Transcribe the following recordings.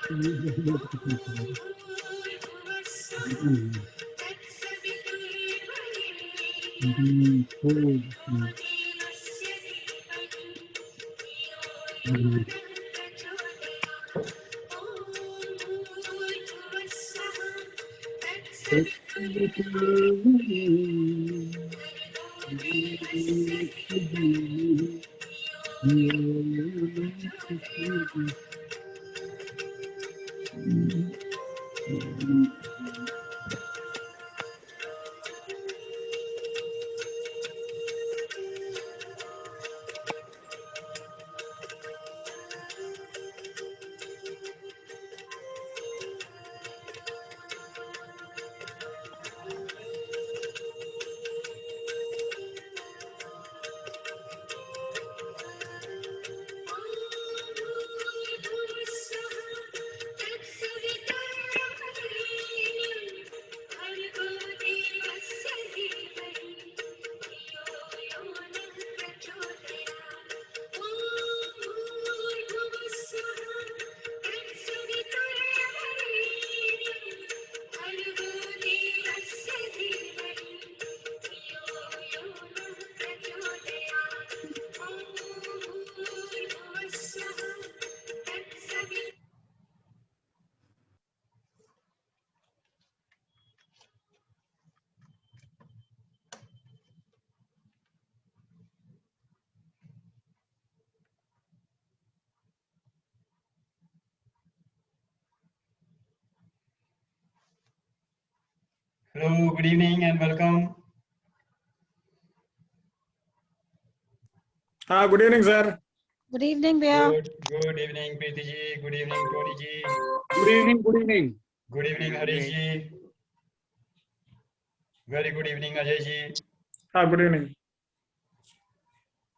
Hello, good evening and welcome. Good evening, sir. Good evening, Bhaiya. Good evening, Preeti ji. Good evening, Tony ji. Good evening. Good evening. Good evening, Harish ji. Very good evening, Ajay ji. Good evening.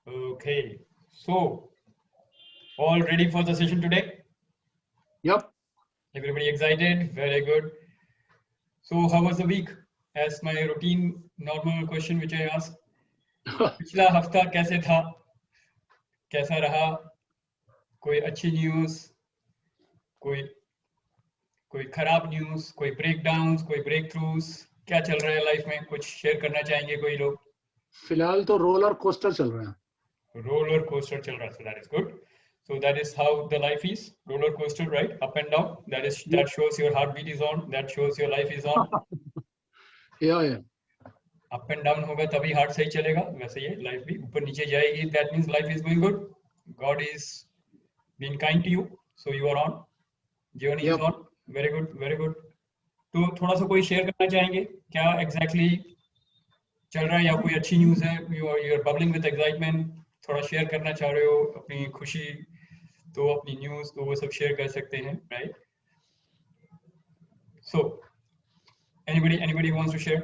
Okay, so all ready for the session today? Yep. Everybody excited? Very good. So how was the week? As my routine normal question which I ask. पिछला हफ्ता कैसे था? कैसा रहा? कोई अच्छी news, कोई खराब न्यूज़, कोई ब्रेकडाउन्स, कोई ब्रेक थ्रूज, क्या चल रहा है लाइफ में? कुछ शेयर करना चाहेंगे कोई लोग? फिलहाल तो रोलर कोस्टर चल रहा है। रोलर कोस्टर चल रहा है, so that is good. So that is how the life is, roller coaster, right? Up and down. That shows your heartbeat is on. That shows your life is on. Yeah. Up and down होगा तभी heart सही चलेगा. वैसे ये life भी ऊपर नीचे जाएगी. That means life is going good. God is being kind to you, so you are on. Journey is on. Very good, very good. तो थोड़ा सा कोई शेयर करना चाहेंगे क्या exactly चल रहा है, या कोई अच्छी न्यूज़ है? You are bubbling with excitement. थोड़ा शेयर करना चाह रहे हो अपनी खुशी, तो अपनी न्यूज़ तो वो सब शेयर कर सकते हैं, right? So anybody wants to share?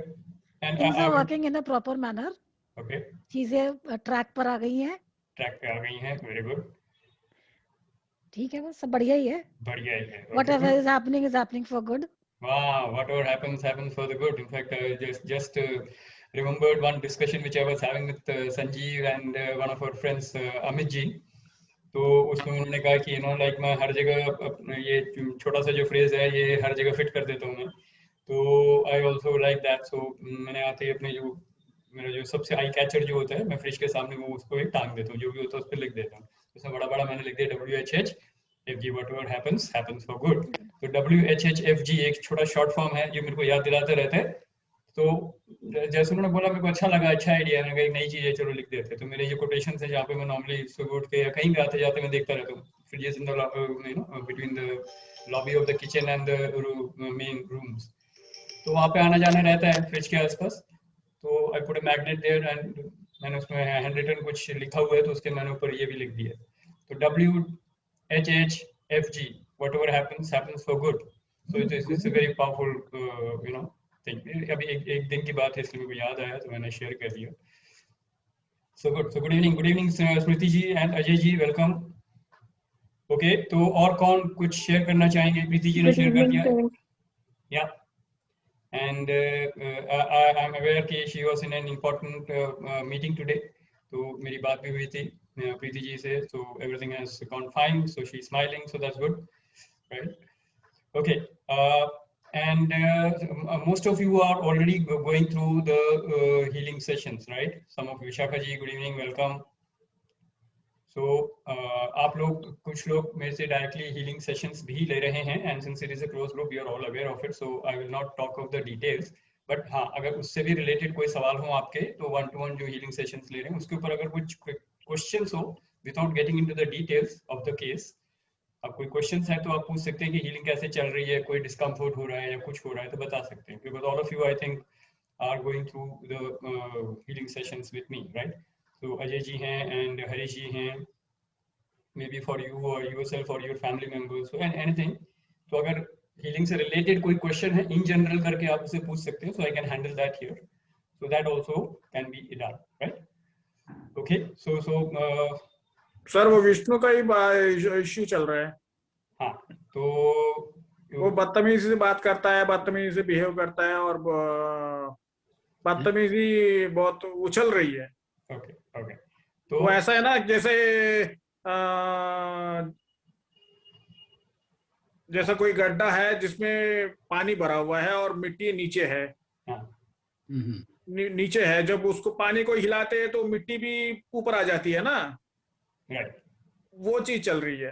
And Things are working in a proper manner. Okay. चीजें ट्रैक पर आ गई हैं. ट्रैक पे आ गई हैं. Very good. ठीक है, बस सब बढ़िया ही है. बढ़िया ही है. Whatever is happening for good. Wow, whatever happens for the good. In fact, I just remembered one discussion which I was having with Sanjeev and one of our friends, Amit ji. तो उसमें उन्होंने कहा कि like मैं हर जगह ये छोटा सा जो फ्रेज है ये हर जगह फिट कर देता हूँ मैं. तो आई ऑल्सो लाइक दैट. सो मैंने आते ही अपने मेरा जो सबसे आई कैचर जो होता है, मैं फ्रिज के सामने वो उसको एक टांग देता हूँ, जो भी होता है उस पर लिख देता हूँ. उसमें बड़ा मैंने लिख दिया WHH FG, whatever happens for good. तो WHHFG एक छोटा शॉर्ट फॉर्म है जो मेरे को याद दिलाते रहता है. तो जैसे उन्होंने बोला मेरे को अच्छा लगा, अच्छा आइडिया है. मैंने कहा नई चीज है, चलो लिख देते. तो मेरे ये कोटेशन है जहाँ पे मैं नॉर्मली सुबह उठ के या कहीं भी आते जाते मैं देखता रहता हूँ. Freezes in the between the lobby of the kitchen and the main rooms. तो वहाँ पे आना जाना रहता है फ्रिज के आसपास. तो I put a magnet there and मैंने उसमें हैंड रिटन कुछ लिखा हुआ है, तो उसके मैंने ऊपर ये भी लिख दिया. तो WHHFG, whatever happens for good. So it's a very powerful thing. अभी एक दिन की बात है इसलिए मुझे याद आया तो मैंने शेयर कर दिया. So good evening Smriti ji and Ajay ji, welcome. Okay, तो और कौन कुछ शेयर करना चाहेंगे? प्रीति जी ने शेयर कर दिया. या and I'm aware कि she was in an important meeting today. तो मेरी बात भी हुई थी प्रीति जी से. So everything has gone fine. So she's smiling. So that's good, right? Okay. And most of you are already going through the healing sessions, right? Some of you, Shaka ji, good evening, welcome. So आप लोग कुछ लोग मेरे से directly healing sessions भी ले रहे हैं, and since it is a close group, you are all aware of it, so I will not talk of the details. But हाँ, अगर उससे भी रिलेटेड कोई सवाल हो आपके, तो 1-to-1 जो हीलिंग सेशंस ले रहे हैं उसके ऊपर अगर कुछ क्वेश्चंस हो, without getting into the details of the case, अब कोई क्वेश्चंस है तो आप पूछ सकते हैं कि हीलिंग कैसे चल रही है, कोई डिस्कम्फर्ट हो रहा है या कुछ हो रहा है तो बता सकते हैं, because all of you I think are going through the healing sessions with me, right? तो अजय जी हैं एंड हरीश जी हैं, maybe for you or yourself or your family members, so and anything. तो अगर healing से related कोई question है in general करके आप उसे पूछ सकते हैं, so I can handle that here, so that also can be done, right? Okay, so sir वो विष्णु का ही इश्यू चल रहा है. हाँ, तो वो बदतमीजी से बात करता है, बदतमीजी से बिहेव करता है और बदतमीजी बहुत उछल रही है. ओके ओके, तो वो ऐसा है ना जैसे जैसा कोई गड्ढा है जिसमें पानी भरा हुआ है और मिट्टी नीचे है. नीचे है, जब उसको पानी को हिलाते हैं तो मिट्टी भी ऊपर आ जाती है ना, राइट? वो चीज चल रही है.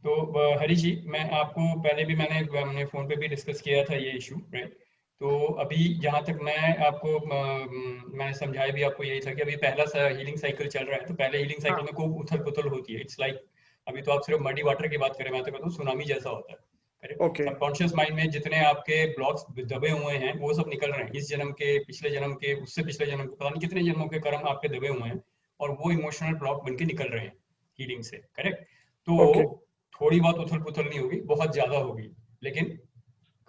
तो हरी जी, मैं आपको पहले भी हमने फोन पे भी डिस्कस किया था ये इशू, राइट? तो अभी जहाँ तक मैं आपको मैंने समझाया भी आपको यही था कि अभी पहला हीलिंग साइकिल चल रहा है, तो पहले हीलिंग साइकिल में खूब उथल पुथल होती है. इट्स लाइक अभी तो आप सिर्फ मडी वाटर की बात करें, मैं तो कहता हूँ सुनामी जैसा होता है, करेक्ट? सबकॉन्शियस माइंड में जितने आपके ब्लॉक्स दबे हुए हैं वो सब निकल रहे हैं, इस जन्म के, पिछले जन्म के, उससे पिछले जन्म के, पता नहीं कितने जन्मों के कर्म आपके दबे हुए हैं, और वो इमोशनल ब्लॉक बन के निकल रहे हैं हीलिंग से, करेक्ट? तो थोड़ी बहुत उथल पुथल नहीं होगी, बहुत ज्यादा होगी, लेकिन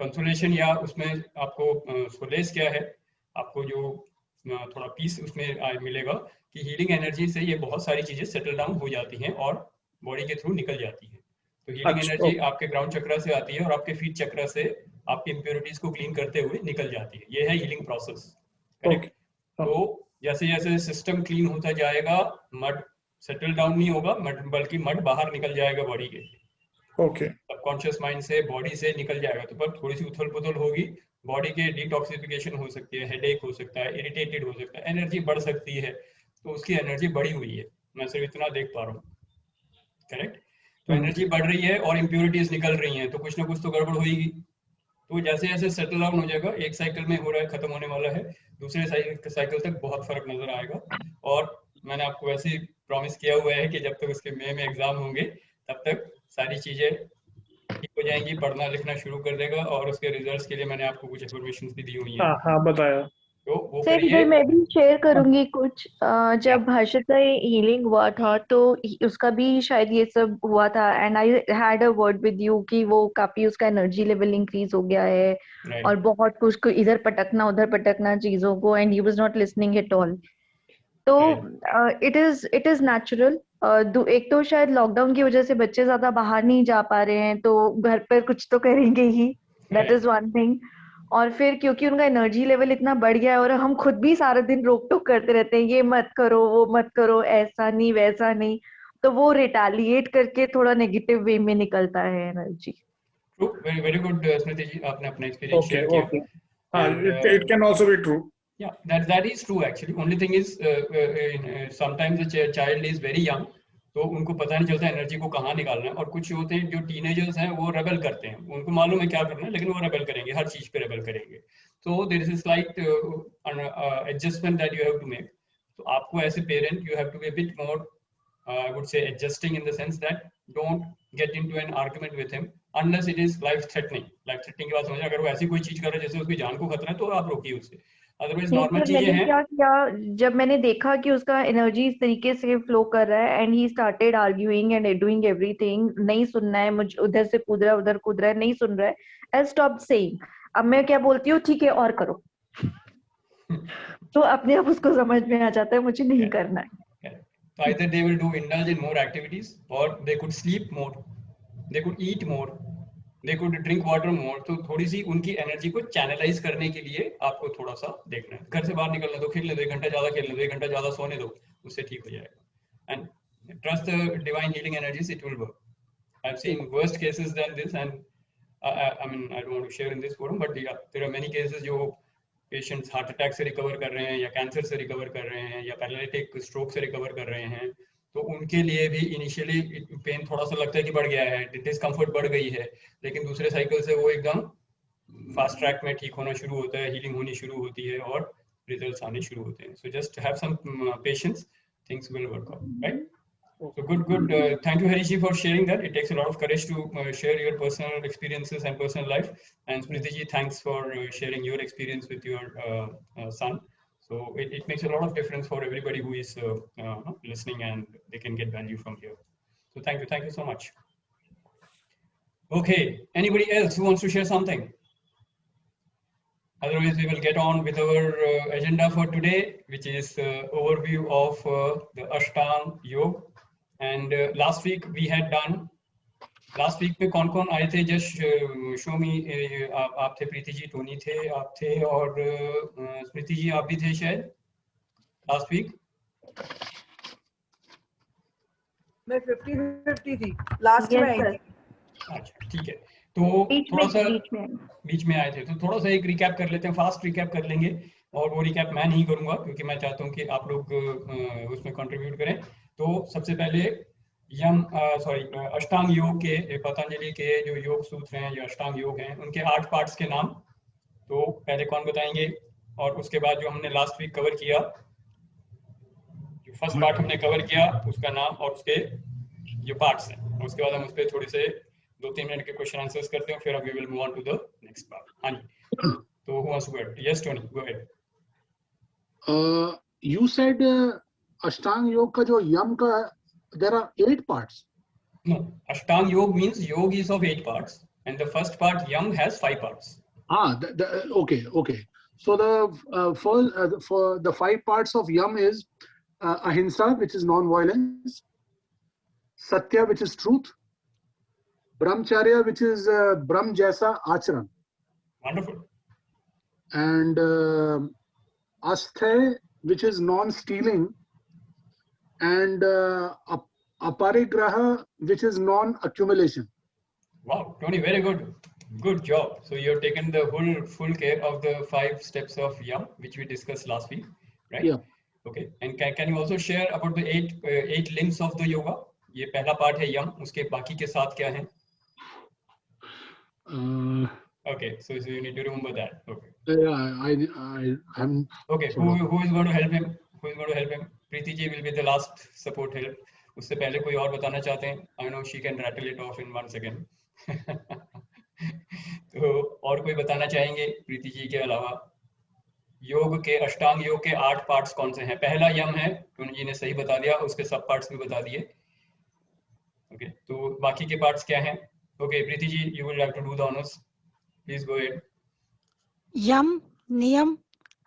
कंसोलेशन या उसमें आपको सोलेस क्या है, आपको जो थोड़ा पीस उसमें मिलेगा कि हीलिंग एनर्जी से ये बहुत सारी चीजें सेटल डाउन हो जाती हैं और बॉडी के थ्रू निकल जाती है. तो हीलिंग एनर्जी आपके ग्राउंड चक्र से आती है और आपके फीट चक्र से आपकी इंप्योरिटीज को क्लीन करते हुए निकल जाती है. ये है हीलिंग प्रोसेस, करेक्ट? तो जैसे जैसे सिस्टम क्लीन होता जाएगा, मड सेटल डाउन नहीं होगा, बल्कि मड बाहर निकल जाएगा बॉडी के. सबकॉन्शियस माइंड से, बॉडी से निकल जाएगा. तो पर थोड़ी सी उथल पुथल होगी, बॉडी के डिटॉक्सिफिकेशन हो सकती है, हेडेक हो सकता है, इरिटेटेड हो सकता है, एनर्जी बढ़ सकती है. तो उसकी एनर्जी बढ़ी हुई है, मैं सिर्फ इतना देख पा रहा हूँ, करेक्ट? तो एनर्जी बढ़ रही है और इम्प्योरिटीज निकल रही हैं, तो कुछ ना कुछ तो गड़बड़ होगी. तो जैसे जैसे सेटल डाउन हो जाएगा, एक साइकिल में हो रहा है, खत्म होने वाला है, दूसरे साइकिल तक बहुत फर्क नजर आएगा. और मैंने आपको वैसे ही प्रॉमिस किया हुआ है कि जब तक उसके मई में एग्जाम होंगे तब तक सारी चीजें ठीक हो जाएंगी, पढ़ना लिखना शुरू कर देगा, और उसके रिजल्ट्स के लिए मैंने आपको कुछ इन्फॉर्मेशन भी दी हुई है. हाँ बताया. तो वो सर करिए. इधर मैं भी शेयर करूंगी कुछ. जब हर्षित का हीलिंग हुआ था तो उसका भी शायद ये सब हुआ था, and I had a word with you कि वो काफी उसका एनर्जी लेवल इंक्रीज हो गया है, और बहुत कुछ को इधर पटकना उधर पटकना चीजों को, and he was not listening at all. तो इट इज नेचुरल. एक तो शायद लॉकडाउन की वजह से बच्चे ज्यादा बाहर नहीं जा पा रहे हैं, तो घर पर कुछ तो करेंगे ही, दैट इज वन थिंग. और फिर क्योंकि उनका एनर्जी लेवल इतना बढ़ गया है और हम खुद भी सारा दिन रोक टोक करते रहते हैं, ये मत करो वो मत करो, ऐसा नहीं वैसा नहीं, तो वो रिटेलिएट करके थोड़ा नेगेटिव वे में निकलता है एनर्जी. ट्रू, वेरी गुड स्मृति जी, आपने अपना एक्सपीरियंस शेयर किया. It can also be true. Yeah, that is true actually. Only thing is sometimes the child is very young, तो उनको पता नहीं चलता एनर्जी को कहाँ निकालना है. और कुछ होते हैं जो टीनेजर्स हैं, वो रेबल करते हैं, उनको मालूम है क्या करना है, लेकिन वो रेबल करेंगे, हर चीज पे रेबल करेंगे. तो there is a slight adjustment that you have to make. तो आपको as a parent you have to be a bit more, I would say, adjusting in the sense that don't get into an argument with him unless it is life threatening. Life threatening की बात समझिए, अगर वो ऐसी कोई चीज कर रहा है जैसे उसकी जान को खतरा है, तो आप रोकिए उसे. अदरवाइज नॉर्मल चीजें हैं. क्या किया, जब मैंने देखा कि उसका एनर्जी इस तरीके से फ्लो कर रहा है, and he started arguing and doing everything, नहीं सुनना है मुझे, उधर से कूद रहा है उधर कूद रहा है, नहीं सुन रहा है, आई स्टॉप सेइंग. अब मैं क्या बोलती हूँ, ठीक है और करो. तो अपने आप उसको समझ में आ जाता है मुझे नहीं करना है. So either they will indulge in more activities, or they could sleep more, they could eat more, they could drink water more. तो थोड़ी सी उनकी एनर्जी को चैनलाइज करने के लिए आपको थोड़ा सा देखना है. घर से बाहर निकलने दो, खेलने दो, 1 घंटा ज्यादा खेलने दो, 1 घंटा ज्यादा सोने दो, उससे ठीक हो जाएगा. And trust the divine healing energies, it will work. I've seen worst cases than this, and I mean, I don't want to share in this forum, but yeah, there are many cases जो patients heart attack से recover कर रहे हैं या cancer से recover कर रहे हैं या पैरालिटिक स्ट्रोक से रिकवर कर रहे हैं, तो उनके लिए भी इनिशियली पेन थोड़ा सा लगता है कि बढ़ गया है, डिस्कम्फर्ट बढ़ गई है, लेकिन दूसरे साइकिल से वो एकदम फास्ट ट्रैक में ठीक होना शुरू होता है, हीलिंग होनी शुरू होती है और रिजल्ट्स आने शुरू होते हैं. So just have some patience, things will work out, right? So good. Thank you, Harish, for sharing that. It takes a lot of courage to share your personal experiences and personal life. And Smriti ji, thanks for sharing your experience with your son. So it makes a lot of difference for everybody who is listening, and they can get value from here. So thank you so much. Okay, anybody else who wants to share something? Otherwise, we will get on with our agenda for today, which is overview of the Ashtanga Yoga. And last week we had done. Last week पे कौन आए थे? Just show me. आप थे, Preeti ji, Tony थे, आप थे, और स्मृति जी आप भी थे शायद last week. मैं 50-50 थी लास्ट में आई थी. अच्छा, ठीक है. तो थोड़ा सा बीच में आए थे, तो थोड़ा सा एक रिकैप कर लेते हैं, फास्ट रिकैप कर लेंगे. और वो रिकैप मैं नहीं करूंगा क्योंकि मैं चाहता हूँ कि आप लोग उसमें कंट्रीब्यूट करें. तो सबसे पहले अष्टांग योग के, पतंजलि के जो योग सूत्र हैं या अष्टांग योग हैं, उनके 8 पार्ट्स के नाम तो पहले कौन बताएंगे, और उसके बाद जो हमने लास्ट वीक कवर किया, जो फर्स्ट पार्ट हमने कवर किया उसका नाम और उसके जो पार्ट्स हैं, उसके बाद हम उस पर थोड़े से 2-3 मिनट के क्वेश्चन आंसर्स करते हैं, फिर we will move on to the next part. हाँ जी, तो who wants to go ahead? Yes, Tony, go ahead. You said Ashtanga Yoga का जो यम का, there are 8 parts. No, Ashtanga Yoga means yoga is of 8 parts, and the first part yam has 5 parts. Okay. So for the 5 parts of yam is ahimsa, which is non-violence, satya, which is truth, brahmacharya, which is brahm jaisa acharan. Wonderful. And asthay, which is non-stealing, and aparigraha, which is non-accumulation. Wow, Tony, very good. Good job. So you've taken the full care of the 5 steps of yam, which we discussed last week, right? Yeah. Okay. And can you also share about the 8 limbs of the yoga? ये पहला part है यम, उसके बाकी के 7 क्या हैं? Okay, so you need to remember that. Okay. Yeah, I'm. Okay, who is going to help him? Who is going to help him? Preeti ji will be the last support help. उससे पहले कोई और बताना चाहते हैं? I know she can rattle it off in 1 second. तो और कोई बताना चाहेंगे प्रीति जी के अलावा? योग के, अष्टांग योग के 8 पार्ट्स कौन से हैं? पहला यम है, टोनी जी ने सही बता दिया, उसके सब पार्ट्स भी बता दिए. ओके, तो बाकी के पार्ट्स क्या हैं? Okay, Preeti ji, you will have to do the honors. Please go ahead. यम, नियम,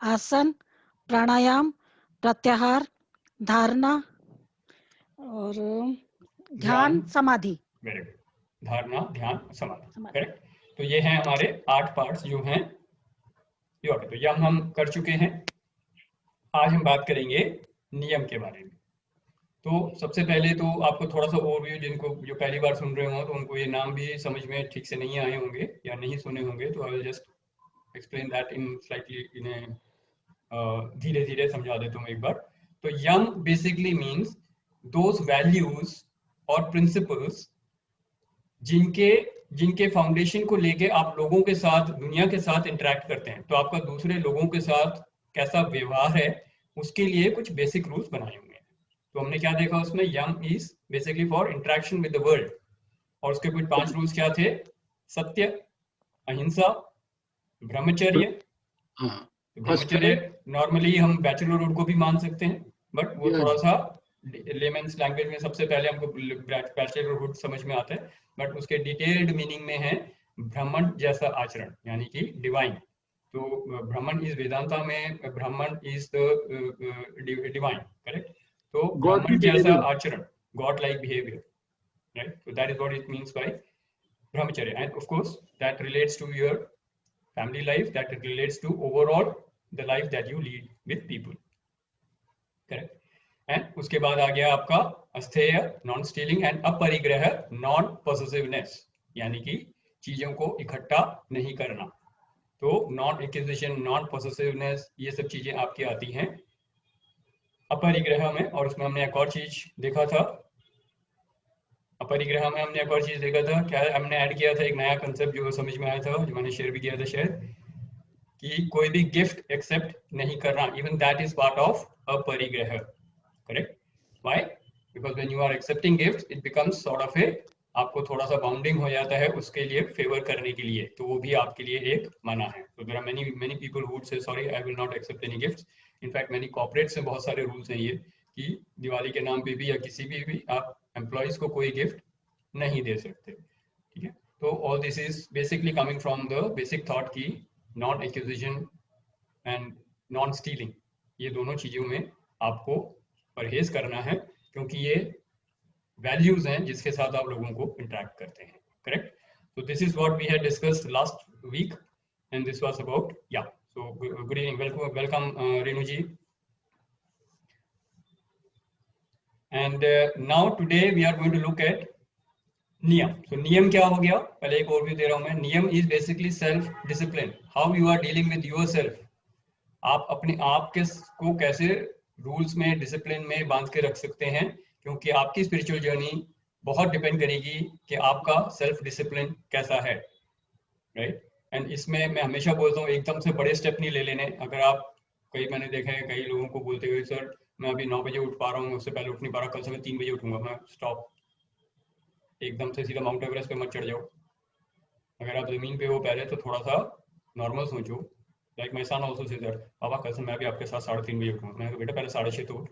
आसन, प्राणायाम, प्रत्याहार, धारणा और ध्यान, समाधि. Very good. धारणा, ध्यान, समाधि. करेक्ट. तो ये हैं हमारे 8 पार्ट्स जो हैं योग के. तो यम हम कर चुके हैं. आज हम बात करेंगे नियम के बारे में. तो सबसे पहले तो आपको थोड़ा सा ओवरव्यू, जिनको जो पहली बार सुन रहे हो तो उनको ये नाम भी समझ में ठीक से नहीं आए होंगे या नहीं सुने होंगे, तो I will just explain that in slightly धीरे धीरे समझा देता हूँ एक बार. तो यम बेसिकली मीन्स दोज वैल्यूज और प्रिंसिपल्स जिनके फाउंडेशन को लेके आप लोगों के साथ, दुनिया के साथ इंटरेक्ट करते हैं. तो आपका दूसरे लोगों के साथ कैसा व्यवहार है, उसके लिए कुछ बेसिक रूल्स बनाए होंगे. तो हमने क्या देखा उसमें? Yama is basically for interaction with the world, और उसके कुछ 5 रूल्स क्या थे? सत्य, अहिंसा, ब्रह्मचर्य. ब्रह्मचर्य नॉर्मली हम बैचलर रूल को भी मान सकते हैं, बट वो थोड़ा सा लेमन्स लैंग्वेज में सबसे पहले हमको बैचलरहुड समझ में आता है, बट उसके डिटेल्ड मीनिंग में है ब्राह्मण जैसा आचरण, यानी कि डिवाइन. तो ब्राह्मण इज वेदांता में, ब्राह्मण इज द डिवाइन. करेक्ट. तो ब्राह्मण जैसा आचरण, God like behaviour, right? So that is what it means by brahmacharya, and of course that relates to your family life, that relates to overall the life that you lead with people. Correct. And उसके बाद आ गया आपका अस्थेय, non stealing, and अपरिग्रह, non possessiveness, यानी कि चीजों को इकट्ठा नहीं करना। तो नॉन एक्विजिशन, नॉन पोसेसिवनेस, ये सब चीजें आपकी आती हैं अपरिग्रह में। और उसमें हमने एक और चीज देखा था, अपरिग्रह में हमने एक और चीज देखा था, क्या हमने ऐड किया था एक नया कंसेप्ट जो समझ में आया था, जो मैंने शेयर भी किया था शायद, कि कोई भी गिफ्ट एक्सेप्ट नहीं करना, even that is part of aparigraha. Correct? Why? Because when you are accepting gift it becomes sort of a, आपको थोड़ा सा बाउंडिंग हो जाता है उसके लिए, फेवर करने के लिए, तो वो भी आपके लिए एक मना है। तो there are many people who would say sorry I will not accept any gifts. In fact many corporates में बहुत सारे रूल्स हैं ये कि दिवाली के नाम पे भी या किसी भी आप एम्प्लॉइज को कोई गिफ्ट नहीं दे सकते। ठीक है? तो all this is basically coming from the basic thought की non acquisition and non stealing, ये दोनों चीजों में आपको परहेज करना है, क्योंकि ये वैल्यूज हैं जिसके साथ आप लोगों को इंटरेक्ट करते हैं। Correct? So this is what we had discussed last week, and this was about, yeah. So good evening, welcome Renu ji. And now today we are going to look at नियम। So नियम क्या हो गया, पहले एक overview दे रहा हूं मैं। नियम is basically self discipline, how you are dealing with yourself। आप अपने आप के को कैसे रूल्स में, डिसिप्लिन में बांध के रख सकते हैं, क्योंकि आपकी स्पिरिचुअल जर्नी बहुत डिपेंड करेगी कि आपका सेल्फ डिसिप्लिन कैसा है। राइट? एंड इसमें मैं हमेशा बोलता हूँ एकदम से बड़े स्टेप नहीं ले लेने। अगर आप, कई मैंने देखा है कई लोगों को बोलते हुए, सर मैं अभी 9 बजे उठ पा रहा हूँ, उससे पहले उठ नहीं पा रहा, कल से मैं 3 बजे उठूंगा। मैं स्टॉप, एकदम से सीधा माउंट एवरेस्ट पे मत चढ़ जाओ। अगर आप जमीन पे हो पहले तो थोड़ा सा नॉर्मल सोचो। Like my son also said that, पापा कल से मैं भी आपके साथ 3:30 बजे उठूंगा। मैंने कहा बेटा पहले 6:30 तो उठ।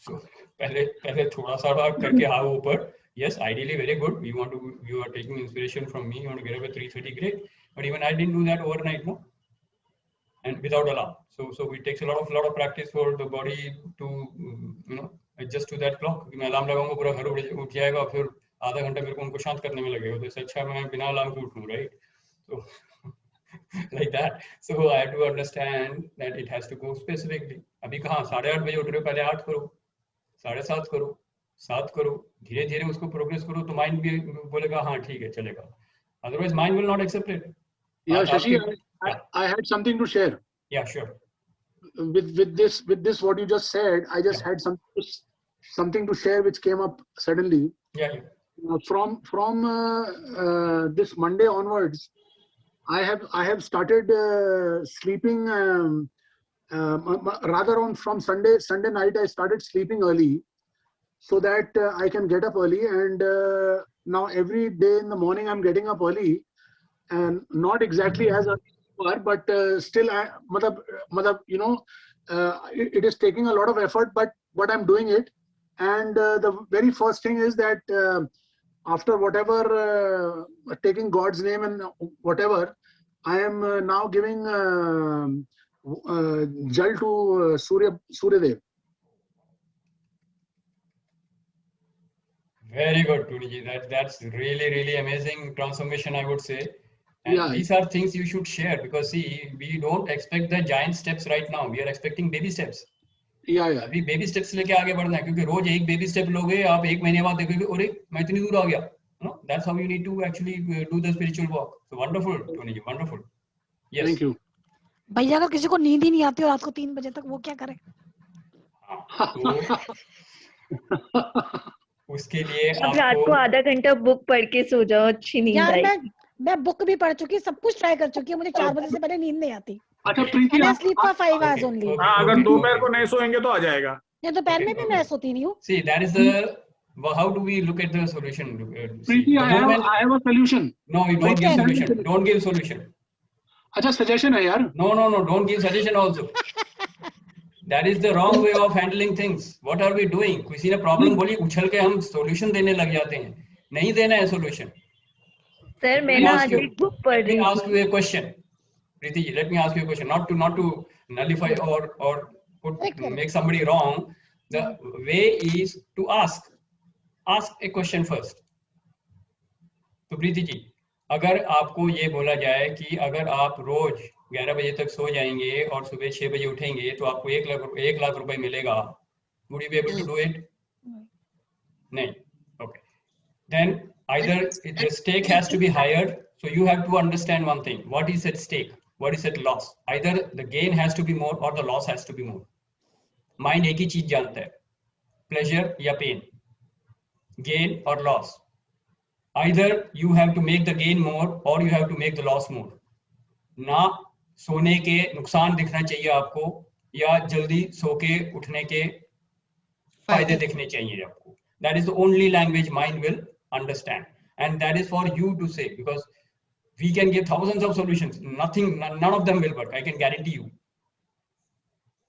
So, पहले थोड़ा सा करके आओ ऊपर। Yes, ideally very good. You are taking inspiration from me. You want to get up at 3:30, great. But even I didn't do that overnight, no. And without alarm. So it takes a lot of practice for the body to adjust to that clock. मैं alarm लगाऊंगा पूरा घर उठ जाएगा, फिर आधा घंटा मेरे को उनको शांत करने में लगेगा। तो इससे अच्छा मैं बिना अलार्म के उठूं, right? So like that. So I have to understand that it has to go specifically. अभी कहाँ 8:30 बजे उठ रहे हो, पहले 8 करो, 7:30 करो, 7 करो, धीरे धीरे उसको प्रोग्रेस करो, तो माइंड भी बोलेगा हाँ ठीक है चलेगा। Otherwise mind will not accept it. Yeah, Shashi, I had something to share. Yeah, sure. With this what you just said, I just had something to share which came up suddenly. Yeah. From this Monday onwards, I have started sleeping. Rather from Sunday night, I started sleeping early, so that I can get up early. And now every day in the morning, I'm getting up early, and not exactly as early, but still, it is taking a lot of effort. But I'm doing it. And the very first thing is that after whatever taking God's name and whatever, I am now giving jal to Surya Dev. Very good, Tony. That's really amazing transformation, I would say. And Yeah. These are things you should share, because see, we don't expect the giant steps right now. We are expecting baby steps. Yeah. अभी baby steps लेके आगे बढ़ना है, क्योंकि रोज एक baby step लोगे, आप एक महीने बाद देखोगे अरे मैं इतनी दूर आ गया। That's how you need to actually do the spiritual walk. So wonderful, Tony ji, wonderful. Yes. Thank you. भैया अगर किसी को नींद ही नहीं आती और रात को 3 बजे तक, वो क्या करे? तो उसके लिए अब रात को आधा घंटा बुक पढ़ के सो जाओ, अच्छी नींद यार आएगी। मैं बुक भी पढ़ चुकी, सब कुछ ट्राई कर चुकी हूँ, मुझे 4 बजे से पहले नींद नहीं आती। अच्छा प्रीति, And I sleep for 5 hours only. हाँ, अगर दोपहर को नहीं सोएंगे तो आ जाएगा। या दोपहर में भी मैं सोती नहीं हूँ। See, that is the, well, how do we look at the solution? Preeti, I have a solution. No, you don't give solution. Don't give solution. अच्छा suggestion है यार. No, don't give suggestion also. That is the wrong way of handling things. What are we doing? किसी ने problem बोली, उछल के हम solution देने लग जाते हैं। नहीं देना है सॉल्यूशन। सर मैं ना आज एक बुक पढ़ रही हूँ। Ask you a question, Preeti ji. Let me ask you a question. Not to nullify or make somebody wrong. The way is to ask a question first. तो प्रीति जी, अगर आपको ये बोला जाए कि अगर आप रोज 11 बजे तक सो जाएंगे और सुबह 6 बजे उठेंगे तो आपको 1 लाख रुपए मिलेगा, would you be able to do it? नहीं. Okay. Then Either the stake has to be higher, so you have to understand one thing: what is at stake, what is at loss. Either the gain has to be more or the loss has to be more. Mind एक ही चीज जानता है, pleasure या pain, gain or loss. Either you have to make the gain more or you have to make the loss more. ना सोने के नुकसान दिखना चाहिए आपको, या जल्दी सो के उठने के फायदे दिखने चाहिए आपको. That is the only language mind will understand, and that is for you to say, because we can give thousands of solutions, none of them will work, I can guarantee you.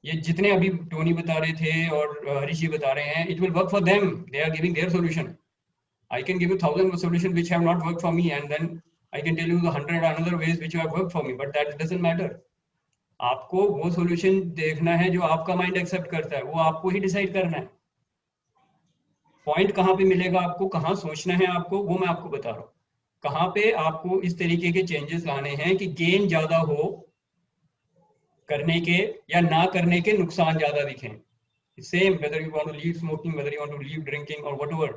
ये जितने अभी Tony बता रहे थे और हरीश जी बता रहे हैं, it will work for them, they are giving their solution. I can give you thousands of solutions which have not worked for me, and then I can tell you the 100 another ways which have worked for me, but that doesn't matter. आपको वो solution देखना है जो आपका mind accept करता है, वो आपको ही decide करना है. पॉइंट कहाँ पे मिलेगा आपको, कहाँ सोचना है आपको, वो मैं आपको बता रहा हूँ. कहाँ पे आपको इस तरीके के चेंजेस लाने हैं कि गेन ज्यादा हो करने के या ना करने के नुकसान ज्यादा दिखें. Same whether you want to leave smoking, whether you want to leave drinking or whatever,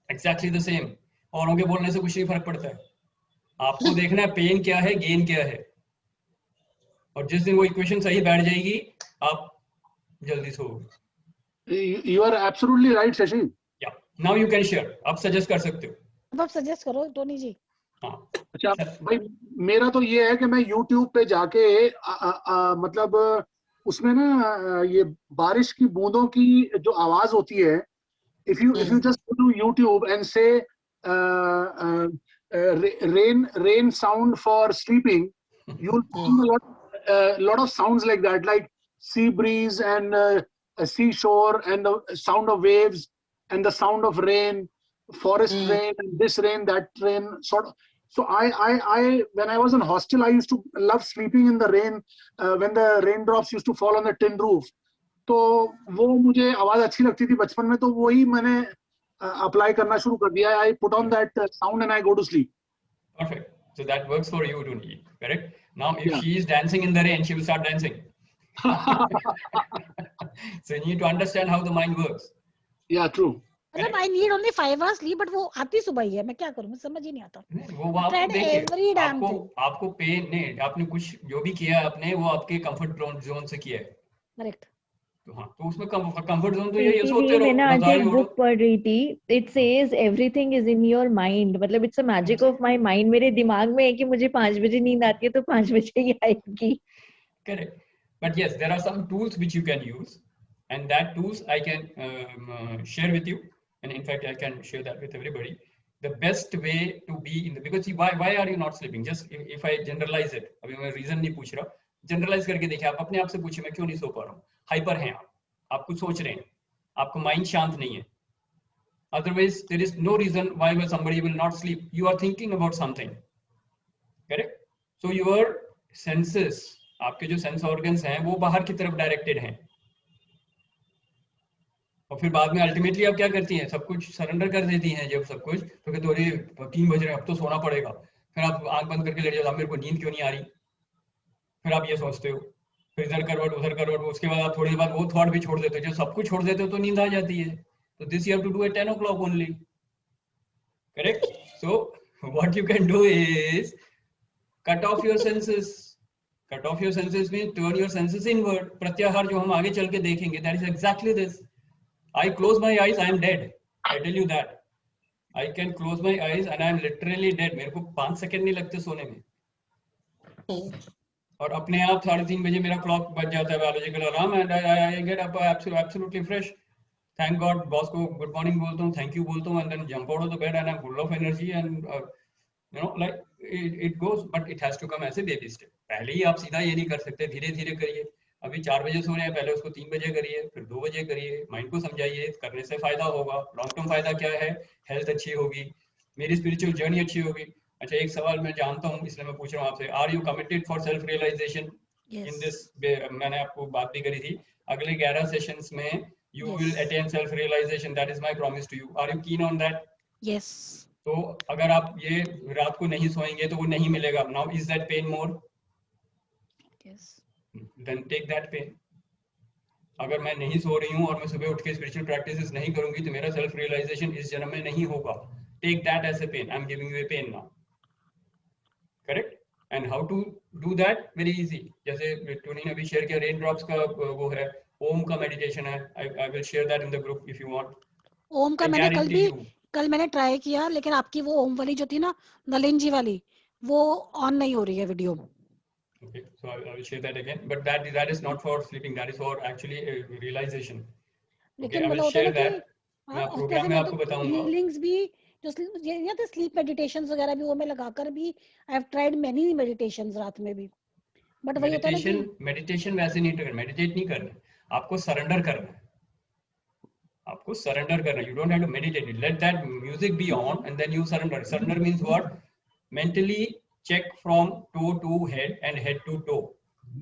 exactly the same. औरों के बोलने से कुछ नहीं फर्क पड़ता है. आपको देखना है पेन क्या है, गेन क्या है, और जिस दिन वो इक्वेशन सही बैठ जाएगी आप जल्दी सोओगे. You are absolutely right, Shashi. Yeah. Now you can share. आप सजेस्ट कर सकते हो. अब आप सजेस्ट करो टोनी जी. हाँ. अच्छा भाई, मेरा तो ये है कि मैं YouTube पे जाके मतलब उसमें ना ये बारिश की बूंदों की जो आवाज होती है, if you just go to YouTube and say rain sound for sleeping, you'll find a lot of sounds like that, like sea breeze and a seashore and the sound of waves and the sound of rain, forest rain, and this rain, that rain, sort of. So I when I was in hostel, I used to love sleeping in the rain when the raindrops used to fall on the tin roof. तो वो मुझे आवाज अच्छी लगती थी बचपन में, तो वही मैंने अप्लाई करना शुरू कर दिया. I put on that sound and I go to sleep. Perfect. So that works for you, Tony. Correct. Now, if she is dancing in the rain, she will start dancing. So you need to understand how the mind works. Yeah, true. मतलब I need only 5 hours sleep, but वो आती सुबह ही है, मैं क्या करूँ, मुझे समझ ही नहीं आता. वो आप देखिए, आपको पेन नहीं, आपने कुछ जो भी किया आपने, वो आपके कंफर्ट जोन से किया है. करेक्ट. तो हाँ, तो उसमें कंफर्ट जोन तो ये सोते रहो. मैंने आज एक बुक पढ़ रही थी, it says everything is in your mind, मतलब it's a magic of my mind. मेरे दिमाग में है कि मुझे 5 बजे नींद आती है तो 5 बजे ही आएगी. Correct. But yes, there are some tools which you can use, and that tools I can share with you, and in fact I can share that with everybody. The best way to be in the, because see, why are you not sleeping? Just if I generalize it, अभी मैं reason नहीं पूछ रहा, generalise करके देखिए, आप अपने आप से पूछिए मैं क्यों नहीं सो पा रहा हूँ. हाइपर हैं आप कुछ सोच रहे हैं, आपका माइंड शांत नहीं है. Otherwise there is no reason why somebody will not sleep. You are thinking about something. Correct. So your senses, आपके जो सेंस ऑर्गन्स हैं वो बाहर की तरफ डायरेक्टेड हैं, और फिर बाद में अल्टीमेटली आप क्या करती हैं, सब कुछ सरेंडर कर देती हैं. जब सब कुछ तो कहते हो अरे 3 बज रहे हैं अब तो सोना पड़ेगा, फिर आप आंख बंद करके लेट जाओ, मेरे को नींद क्यों नहीं आ रही. फिर आप ये सोचते हो, फिर इधर करवट उधर करवट, उसके बाद आप थोड़ी देर बाद वो थॉट भी छोड़ देते हो. जब सब कुछ छोड़ देते हो तो नींद आ जाती है. तो this you have to do at 10 o'clock only. Correct. So what you can do is cut off your senses. Cut off your senses means turn your senses inward. प्रत्याहार जो हम आगे चल के देखेंगे, that is exactly this. I close my eyes, I am dead. I tell you that. I can close my eyes and I am literally dead. मेरे को 5 second नहीं लगते सोने में, और अपने आप 3:30 बजे मेरा क्लॉक बज जाता है, biological alarm, and I get up absolutely fresh. Thank God, boss को गुड मॉर्निंग बोलता हूँ, थैंक यू बोलता हूँ, and then jump out of the bed and I am full of energy, and you know like it goes. But it has to come as a baby step. पहले ही आप सीधा ये नहीं कर सकते, धीरे धीरे करिए. अभी 4 बजे सो रहे हैं, पहले उसको 3 बजे करिए, फिर 2 बजे करिए. माइंड को समझाइए, करने से फायदा होगा. लॉन्ग टर्म फायदा क्या है, हेल्थ अच्छी होगी, मेरी स्पिरिचुअल जर्नी अच्छी होगी. अच्छा, एक सवाल मैं जानता हूँ इसलिए मैं पूछ रहा हूँ आपसे, are you committed for self realisation in this? मैंने आपको बात भी करी थी, अगले 11 सेशंस में you will attain self realization. That is my promise to you. Are you keen on that? Yes. तो अगर आप ये रात को नहीं सोएंगे तो वो नहीं मिलेगा. Now is that pain more? Yes. Then take that pain. अगर मैं नहीं सो रही हूँ और मैं सुबह उठ के स्पिरिचुअल प्रैक्टिसेस नहीं करूंगी तो मेरा सेल्फ रियलाइजेशन इस जन्म में नहीं होगा. take that as a pain. I'm giving you a pain now. Correct? And how to do that? Very easy. जैसे टोनी ने अभी शेयर किया रेन ड्रॉप्स का वो है, ओम का मेडिटेशन है. I will share that in the group if you want. ओम का मैंने कल मैंने ट्राई किया, लेकिन आपकी वो ओम वाली जो थी ना, नलिन जी वाली, वो ऑन नहीं हो रही है video. Okay, so I will share that again. But that is not for sleeping. That is for actually realization. Okay, I will share that. मैं प्रोग्राम में आपको बताऊंगा. हीलिंग्स भी जो ये तो स्लीप मेडिटेशंस वगैरह भी वो मैं लगाकर भी I have tried many meditations रात में भी. बट वही होता है ना कि मेडिटेशन वैसे नहीं करना, मेडिटेट नहीं करना, आपको सरेंडर करना है. आपको सरेंडर करना. You don't have to meditate. Let that music be on and then you surrender. Surrender means what? Mentally check from toe to head and head to toe.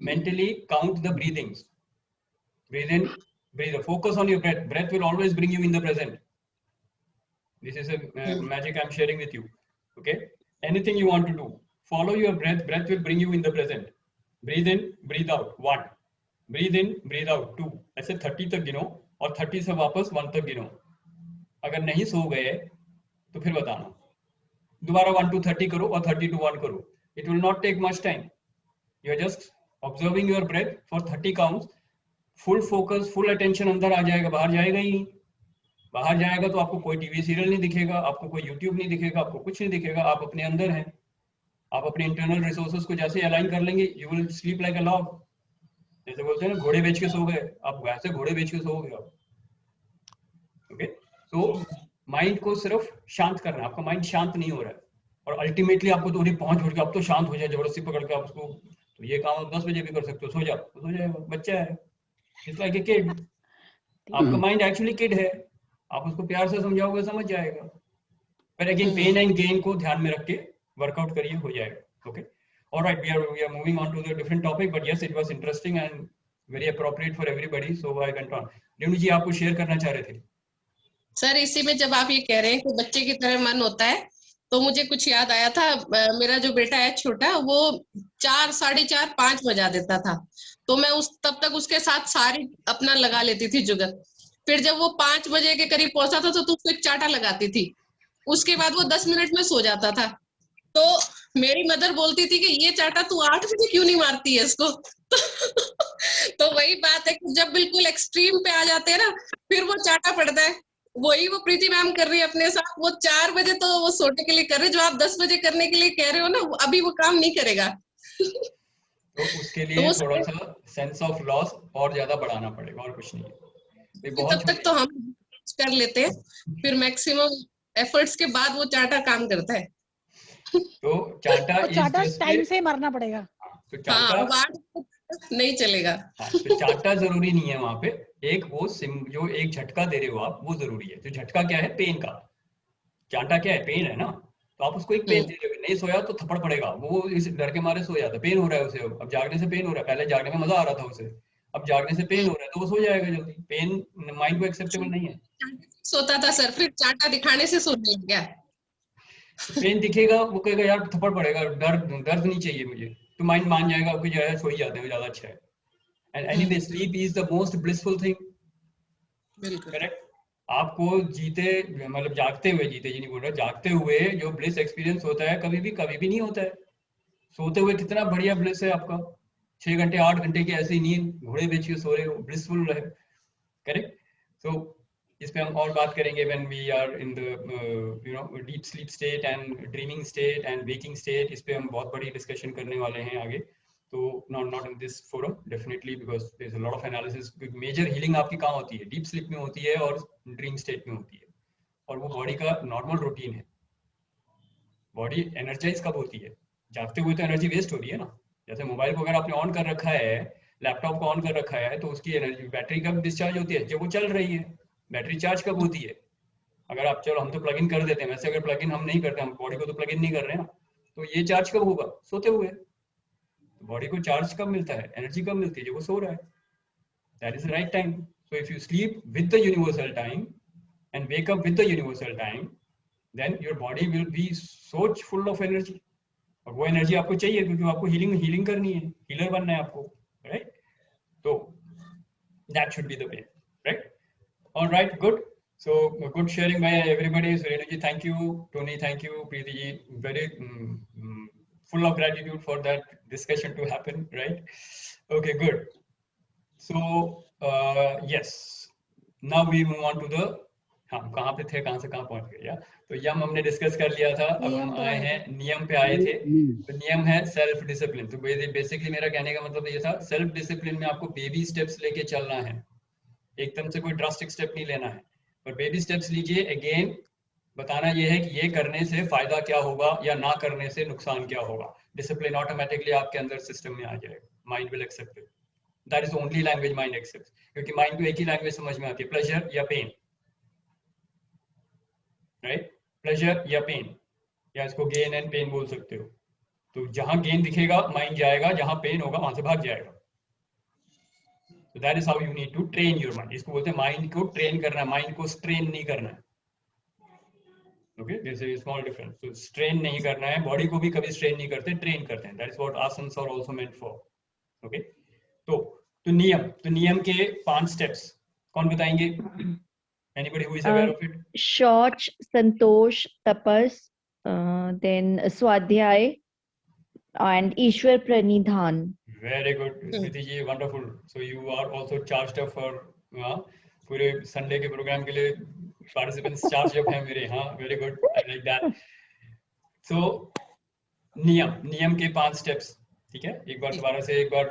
Mentally count the breathings. Breathe in, breathe out. Focus on your breath. Breath will always bring you in the present. This is a magic I'm sharing with you. Okay? Anything you want to do, follow your breath. Breath will bring you in the present. Breathe in, breathe out. 1. Breathe in, breathe out. 2. ऐसे 30 तक गिनो और 30 से वापस 1 तक गिनो. अगर नहीं सो गए तो फिर बताना. दोबारा 1 to 30 करो और 30 to 1 करो. It will not take much time. You are just observing your breath for 30 counts. Full focus, full attention अंदर आ जाएगा, बाहर जाएगा ही नहीं. बाहर जाएगा तो आपको कोई टीवी सीरियल नहीं दिखेगा, आपको कोई यूट्यूब नहीं दिखेगा, आपको कुछ नहीं दिखेगा. आप अपने अंदर हैं. आप अपने इंटरनल रिसोर्सेज को जैसे अलाइन कर लेंगे, you will sleep like a log. जैसे बोलते हैं ना, घोड़े बेच के सो गए, आप वैसे घोड़े बेच के सो गए. ओके, तो माइंड को सिर्फ शांत करना है. आपका माइंड शांत नहीं हो रहा है और अल्टीमेटली आपको तो पहुंच उठ के अब तो शांत हो जाए, जबरदस्ती पकड़ के आप उसको, तो ये काम आप 10 बजे भी कर सकते हो. सो जाओ तो सो जाएगा. बच्चा है, इट्स लाइक ए किड. आपका माइंड एक्चुअली किड है. आप उसको प्यार से समझाओगे, समझ जाएगा. पर अगेन पेन एंड गेन को ध्यान में रख के वर्कआउट करिए, हो जाएगा. Okay, alright, we are moving on to the different topic, but yes, it was interesting and very appropriate for everybody. So I went on. Renu ji, आपको शेयर करना चाह रहे थे. सर, इसी में जब आप ये कह रहे हैं कि बच्चे की तरह मन होता है, तो मुझे कुछ याद आया था. मेरा जो बेटा है छोटा, वो 4, 4:30, 5 बजा देता था. तो मैं तब तक उसके साथ सारी अपना लगा लेती थी जुगत. फिर जब वो 5 बजे के करीब पहुंचता था तो उसको एक चाटा लगाती थी. उसके बाद वो 10 मिनट में सो जाता था. तो मेरी मदर बोलती थी कि ये चाटा तू 8 बजे क्यों नहीं मारती है इसको. तो वही बात है कि जब बिल्कुल एक्सट्रीम पे आ जाते हैं ना, फिर वो चाटा पड़ता है. वही वो प्रीति मैम कर रही है अपने साथ. वो 4 बजे तो वो सोने के लिए कर रहे, जो आप 10 बजे करने के लिए कह रहे हो ना, अभी वो काम नहीं करेगा. तो उसके लिए थोड़ा सा सेंस ऑफ लॉस और ज्यादा बढ़ाना पड़ेगा, और कुछ नहीं है. तब तक तो हम कर लेते हैं, फिर मैक्सिमम एफर्ट्स के बाद वो चाटा काम करता है. तो चाटा टाइम से मारना पड़ेगा. तो चाटा नहीं चलेगा. तो चाटा जरूरी नहीं है. वहां पे एक वो जो एक झटका दे रहे हो आप, वो जरूरी है. तो झटका क्या है? पेन का. चाटा क्या है? पेन है ना. तो आप उसको एक पेन दे रहे हो. नहीं सोया तो थप्पड़ पड़ेगा. वो इस डर के मारे सो जाता. पेन हो रहा है उसे. अब जागने से पेन हो रहा है. पहले जागने में मजा आ रहा था उसे, अब जागने से पेन हो रहा है, तो वो सो जाएगा जल्दी. पेन माइंड को एक्सेप्टेबल नहीं है. सोता था सर, फिर चाटा दिखाने से सोने लग गया. पेन दिखेगा, वो कहेगा यार थप्पड़ पड़ेगा, दर्द नहीं चाहिए मुझे. तो माइंड मान जाएगा आपको, जो है सो ही जाते हैं, ज्यादा अच्छा है. And anyway, sleep is the most blissful thing. बिल्कुल करेक्ट. आपको जीते, मतलब जागते हुए, जीते जी नहीं बोल रहा, जागते हुए जो ब्लिस एक्सपीरियंस होता है, कभी भी नहीं होता है. सोते हुए कितना बढ़िया ब्लिस है आपका. 6 घंटे 8 घंटे की ऐसी नींद, घोड़े बेच के सो रहे हो, ब्लिसफुल है. करेक्ट. सो इस पे हम और बात करेंगे when we are in the deep sleep state and dreaming state and waking state. इस पे हम बहुत बड़ी डिस्कशन करने वाले हैं आगे. तो not in this forum definitely, because there's a lot of analysis. Major healing आपकी कहाँ होती है? डीप स्लीप में होती है और ड्रीम स्टेट में होती है. और वो बॉडी का नॉर्मल रूटीन है. बॉडी एनर्जाइज कब होती है? जागते हुए तो एनर्जी वेस्ट हो रही है ना. जैसे मोबाइल को अगर आपने ऑन कर रखा है, लैपटॉप को ऑन कर रखा है, तो उसकी एनर्जी, बैटरी कब डिस्चार्ज होती है? जब वो चल रही है. बैटरी चार्ज कब होती है? अगर आप, चलो हम तो प्लग इन कर देते हैं, वैसे अगर प्लग इन हम नहीं करते, हम बॉडी को तो प्लग इन नहीं कर रहे हैं ना, तो ये चार्ज कब होगा? सोते हुए. तो बॉडी को चार्ज कब मिलता है? एनर्जी कब मिलती है? जब वो सो रहा है. That is the right time. So if you sleep with the universal time and wake up with the universal time, then your body will be so full of energy. और वो एनर्जी आपको चाहिए, क्योंकि आपको हीलिंग करनी है, healer बनना है आपको. राइट. तो that should be the way. Right. All right, good. So good sharing by everybody. So Renu ji, thank you. Tony, thank you. Preeti ji, very full of gratitude for that discussion to happen, right? Okay, good. So yes, now we move on to the हम कहाँ पे थे, कहाँ से कहाँ पहुंच गए, या तो यम हमने डिस्कस कर लिया था. अब हम आए हैं नियम पे आए थे. तो नियम है सेल्फ डिसिप्लिन. तो बेसिकली मेरा कहने का मतलब ये था, सेल्फ डिसिप्लिन में आपको बेबी स्टेप्स लेके चलना है, एकदम से कोई ड्रास्टिक स्टेप नहीं लेना है, पर बेबी स्टेप्स लीजिए. अगेन बताना ये है कि ये करने से फायदा क्या होगा या ना करने से नुकसान क्या होगा. डिसिप्लिन ऑटोमेटिकली आपके अंदर सिस्टम में आ जाएगा. Mind will accept it. That is only language mind accepts, क्योंकि माइंड को एक ही लैंग्वेज समझ में आती है, प्लेजर या पेन, राइट? प्लेजर या पेन, या इसको गेन एंड पेन बोल सकते हो. तो जहां गेन दिखेगा माइंड जाएगा, जहां पेन होगा वहां से भाग जाएगा. So that is how you need to train your mind. इसको बोलते हैं माइंड को ट्रेन करना है, माइंड को स्ट्रेन नहीं करना है. Okay, there's a small difference. So strain नहीं करना है, बॉडी को भी कभी स्ट्रेन नहीं करते, ट्रेन करते हैं. That is what asanas are also meant for. Okay, तो नियम के 5 स्टेप्स कौन बताएंगे? Anybody who is aware of it? Shaucha, santosha, tapas, then svadhyaya and Ishvara pranidhana. Very good, Smriti ji, wonderful. So you are also charged up for पूरे Sunday के programme के लिए participants charged up हैं मेरे. हाँ, very good, I like that. So नियम के 5 steps, ठीक है? एक बार दोबारा से एक बार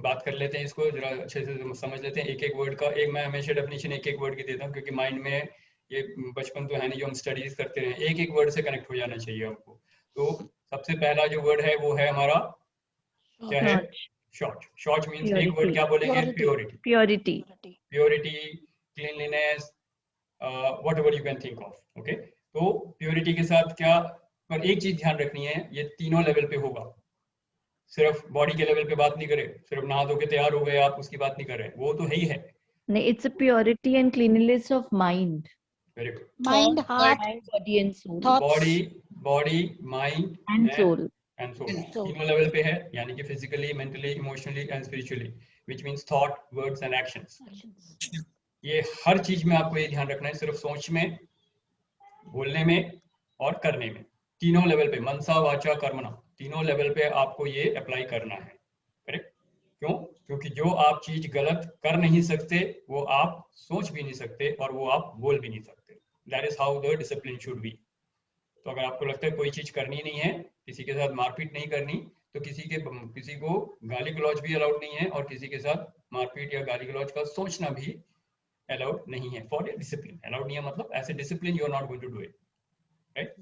बात कर लेते हैं, इसको जरा अच्छे से समझ लेते हैं. एक एक वर्ड का मैं हमेशा डेफिनेशन एक एक वर्ड की देता हूँ, क्योंकि माइंड में ये बचपन तो है नहीं, जो हम स्टडीज करते रहे, एक एक वर्ड से कनेक्ट हो जाना चाहिए आपको. तो सबसे पहला जो वर्ड है वो है हमारा क्या है? शौच. शौच मीन्स एक वर्ड क्या बोलेंगे? Purity. Cleanliness, whatever you can think of. Okay, तो प्योरिटी के साथ क्या, पर एक चीज ध्यान रखनी है, ये तीनों लेवल पे होगा. सिर्फ बॉडी के लेवल पे बात नहीं करे, सिर्फ नहा धो के तैयार हो गए आप उसकी बात नहीं कर रहे, वो तो है ही है. नहीं, it's a purity and cleanliness of mind. Very good. Mind, heart, body and soul. Body, mind and soul. तीनों लेवल पे है, यानी कि physically, mentally, emotionally and spiritually, which means thought, words and actions. ये हर चीज में आपको ये ध्यान रखना है, सिर्फ सोच में, बोलने में और करने में, तीनों लेवल पे, मनसा वाचा कर्मणा, तीनों लेवल पे आपको ये अप्लाई करना है. करेक्ट? क्यों? क्योंकि जो आप चीज गलत कर नहीं सकते वो आप सोच भी नहीं सकते और वो आप बोल भी नहीं सकते. That is how the discipline should be. तो अगर आपको लगता है कोई चीज करनी नहीं है, किसी के साथ मारपीट नहीं करनी, तो किसी को गाली गलौज भी अलाउड नहीं है, और किसी के साथ मारपीट या गाली गलौज का सोचना भी अलाउड नहीं है. फॉर डिसिप्लिन अलाउड नहीं है, मतलब ऐसे discipline you are not going to do it. Right?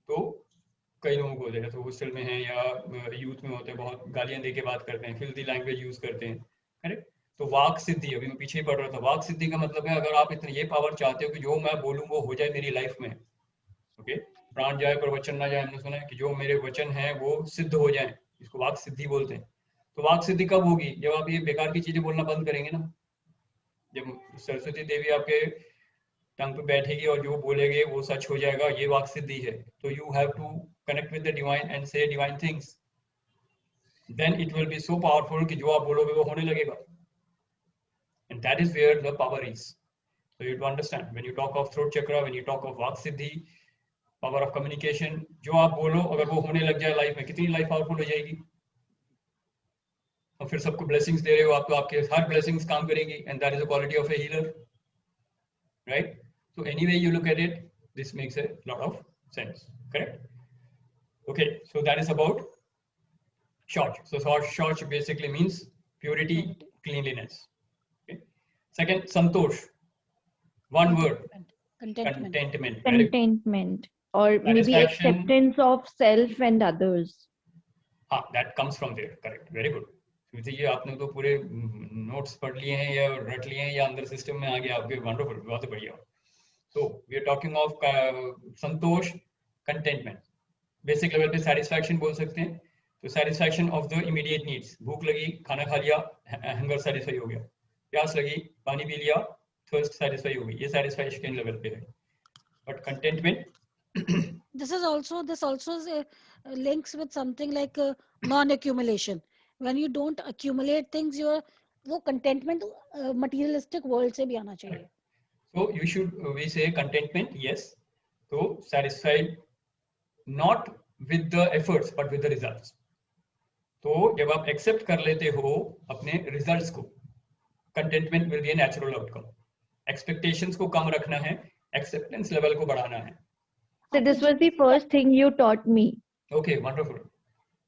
तो कई लोगों को जैसे हॉस्टल में है या यूथ में होते हैं, बहुत गालियां दे के बात करते हैं, फिल्दी लैंग्वेज यूज करते हैं. करेक्ट? तो वाक सिद्धि, अभी मैं पीछे ही पढ़ रहा था, वाक सिद्धि का मतलब है, अगर आप इतने ये पावर चाहते हो कि जो मैं बोलूँ वो हो जाए मेरी लाइफ में. ओके, प्राण जाए पर वचन ना जाए, हमने सुना है कि जो मेरे वचन हैं वो सिद्ध हो जाएं, इसको वाक सिद्धि बोलते हैं. तो वाक सिद्धि कब होगी? जब आप ये बेकार की चीजें बोलना बंद करेंगे ना. जब सरस्वती देवी आपके टंग पे बैठेगी और जो बोलेगे वो सच हो जाएगा, ये वाक सिद्धि है. तो you have to connect with the divine and say divine things, then it will be so powerful कि जो आप बोलोगे वो होने लगेगा. And that is where the power is. So you to understand, when you talk of throat chakra, when you talk of walk Siddhi, power of communication, जो आप बोलो अगर वो होने लग जाए लाइफ में, कितनी लाइफ पावरफुल हो जाएगी. और फिर सबको ब्लेसिंग्स दे रहे हो आप, तो आपके हर ब्लेसिंग्स काम करेंगी, and that is the quality of a healer. Right? So anyway you look at it, this makes a lot of sense. Correct? Okay, so that is about shaucha. So shaucha basically means purity, cleanliness. Second, santosha. One word. Contentment. Contentment. Or maybe acceptance of self and others. हाँ, that comes from there. Correct. Very good. क्योंकि ये आपने तो पूरे notes पढ़ लिए हैं या रट लिए हैं या अंदर सिस्टम में आ गया आपके. वंडरफुल, बहुत बढ़िया. So we are talking of Santosh, contentment. Basic level पे satisfaction बोल सकते हैं. तो satisfaction of the immediate needs. भूख लगी, खाना खा लिया, hunger satisfy हो गया. प्यास लगी, पानी पी लिया, थर्स्ट satisfy हो गई. ये satisfaction लेवल पे है. But contentment, this also links with something like non-accumulation. When you don't accumulate things, वो contentment materialistic world से भी आना चाहिए. So you should, we say contentment, yes. So satisfied not with the efforts but with the results. तो जब आप accept कर लेते हो अपने results को, contentment will be a natural outcome. Expectations को कम रखना है, acceptance level को बढ़ाना है. So this was the first thing you taught me. Okay, wonderful.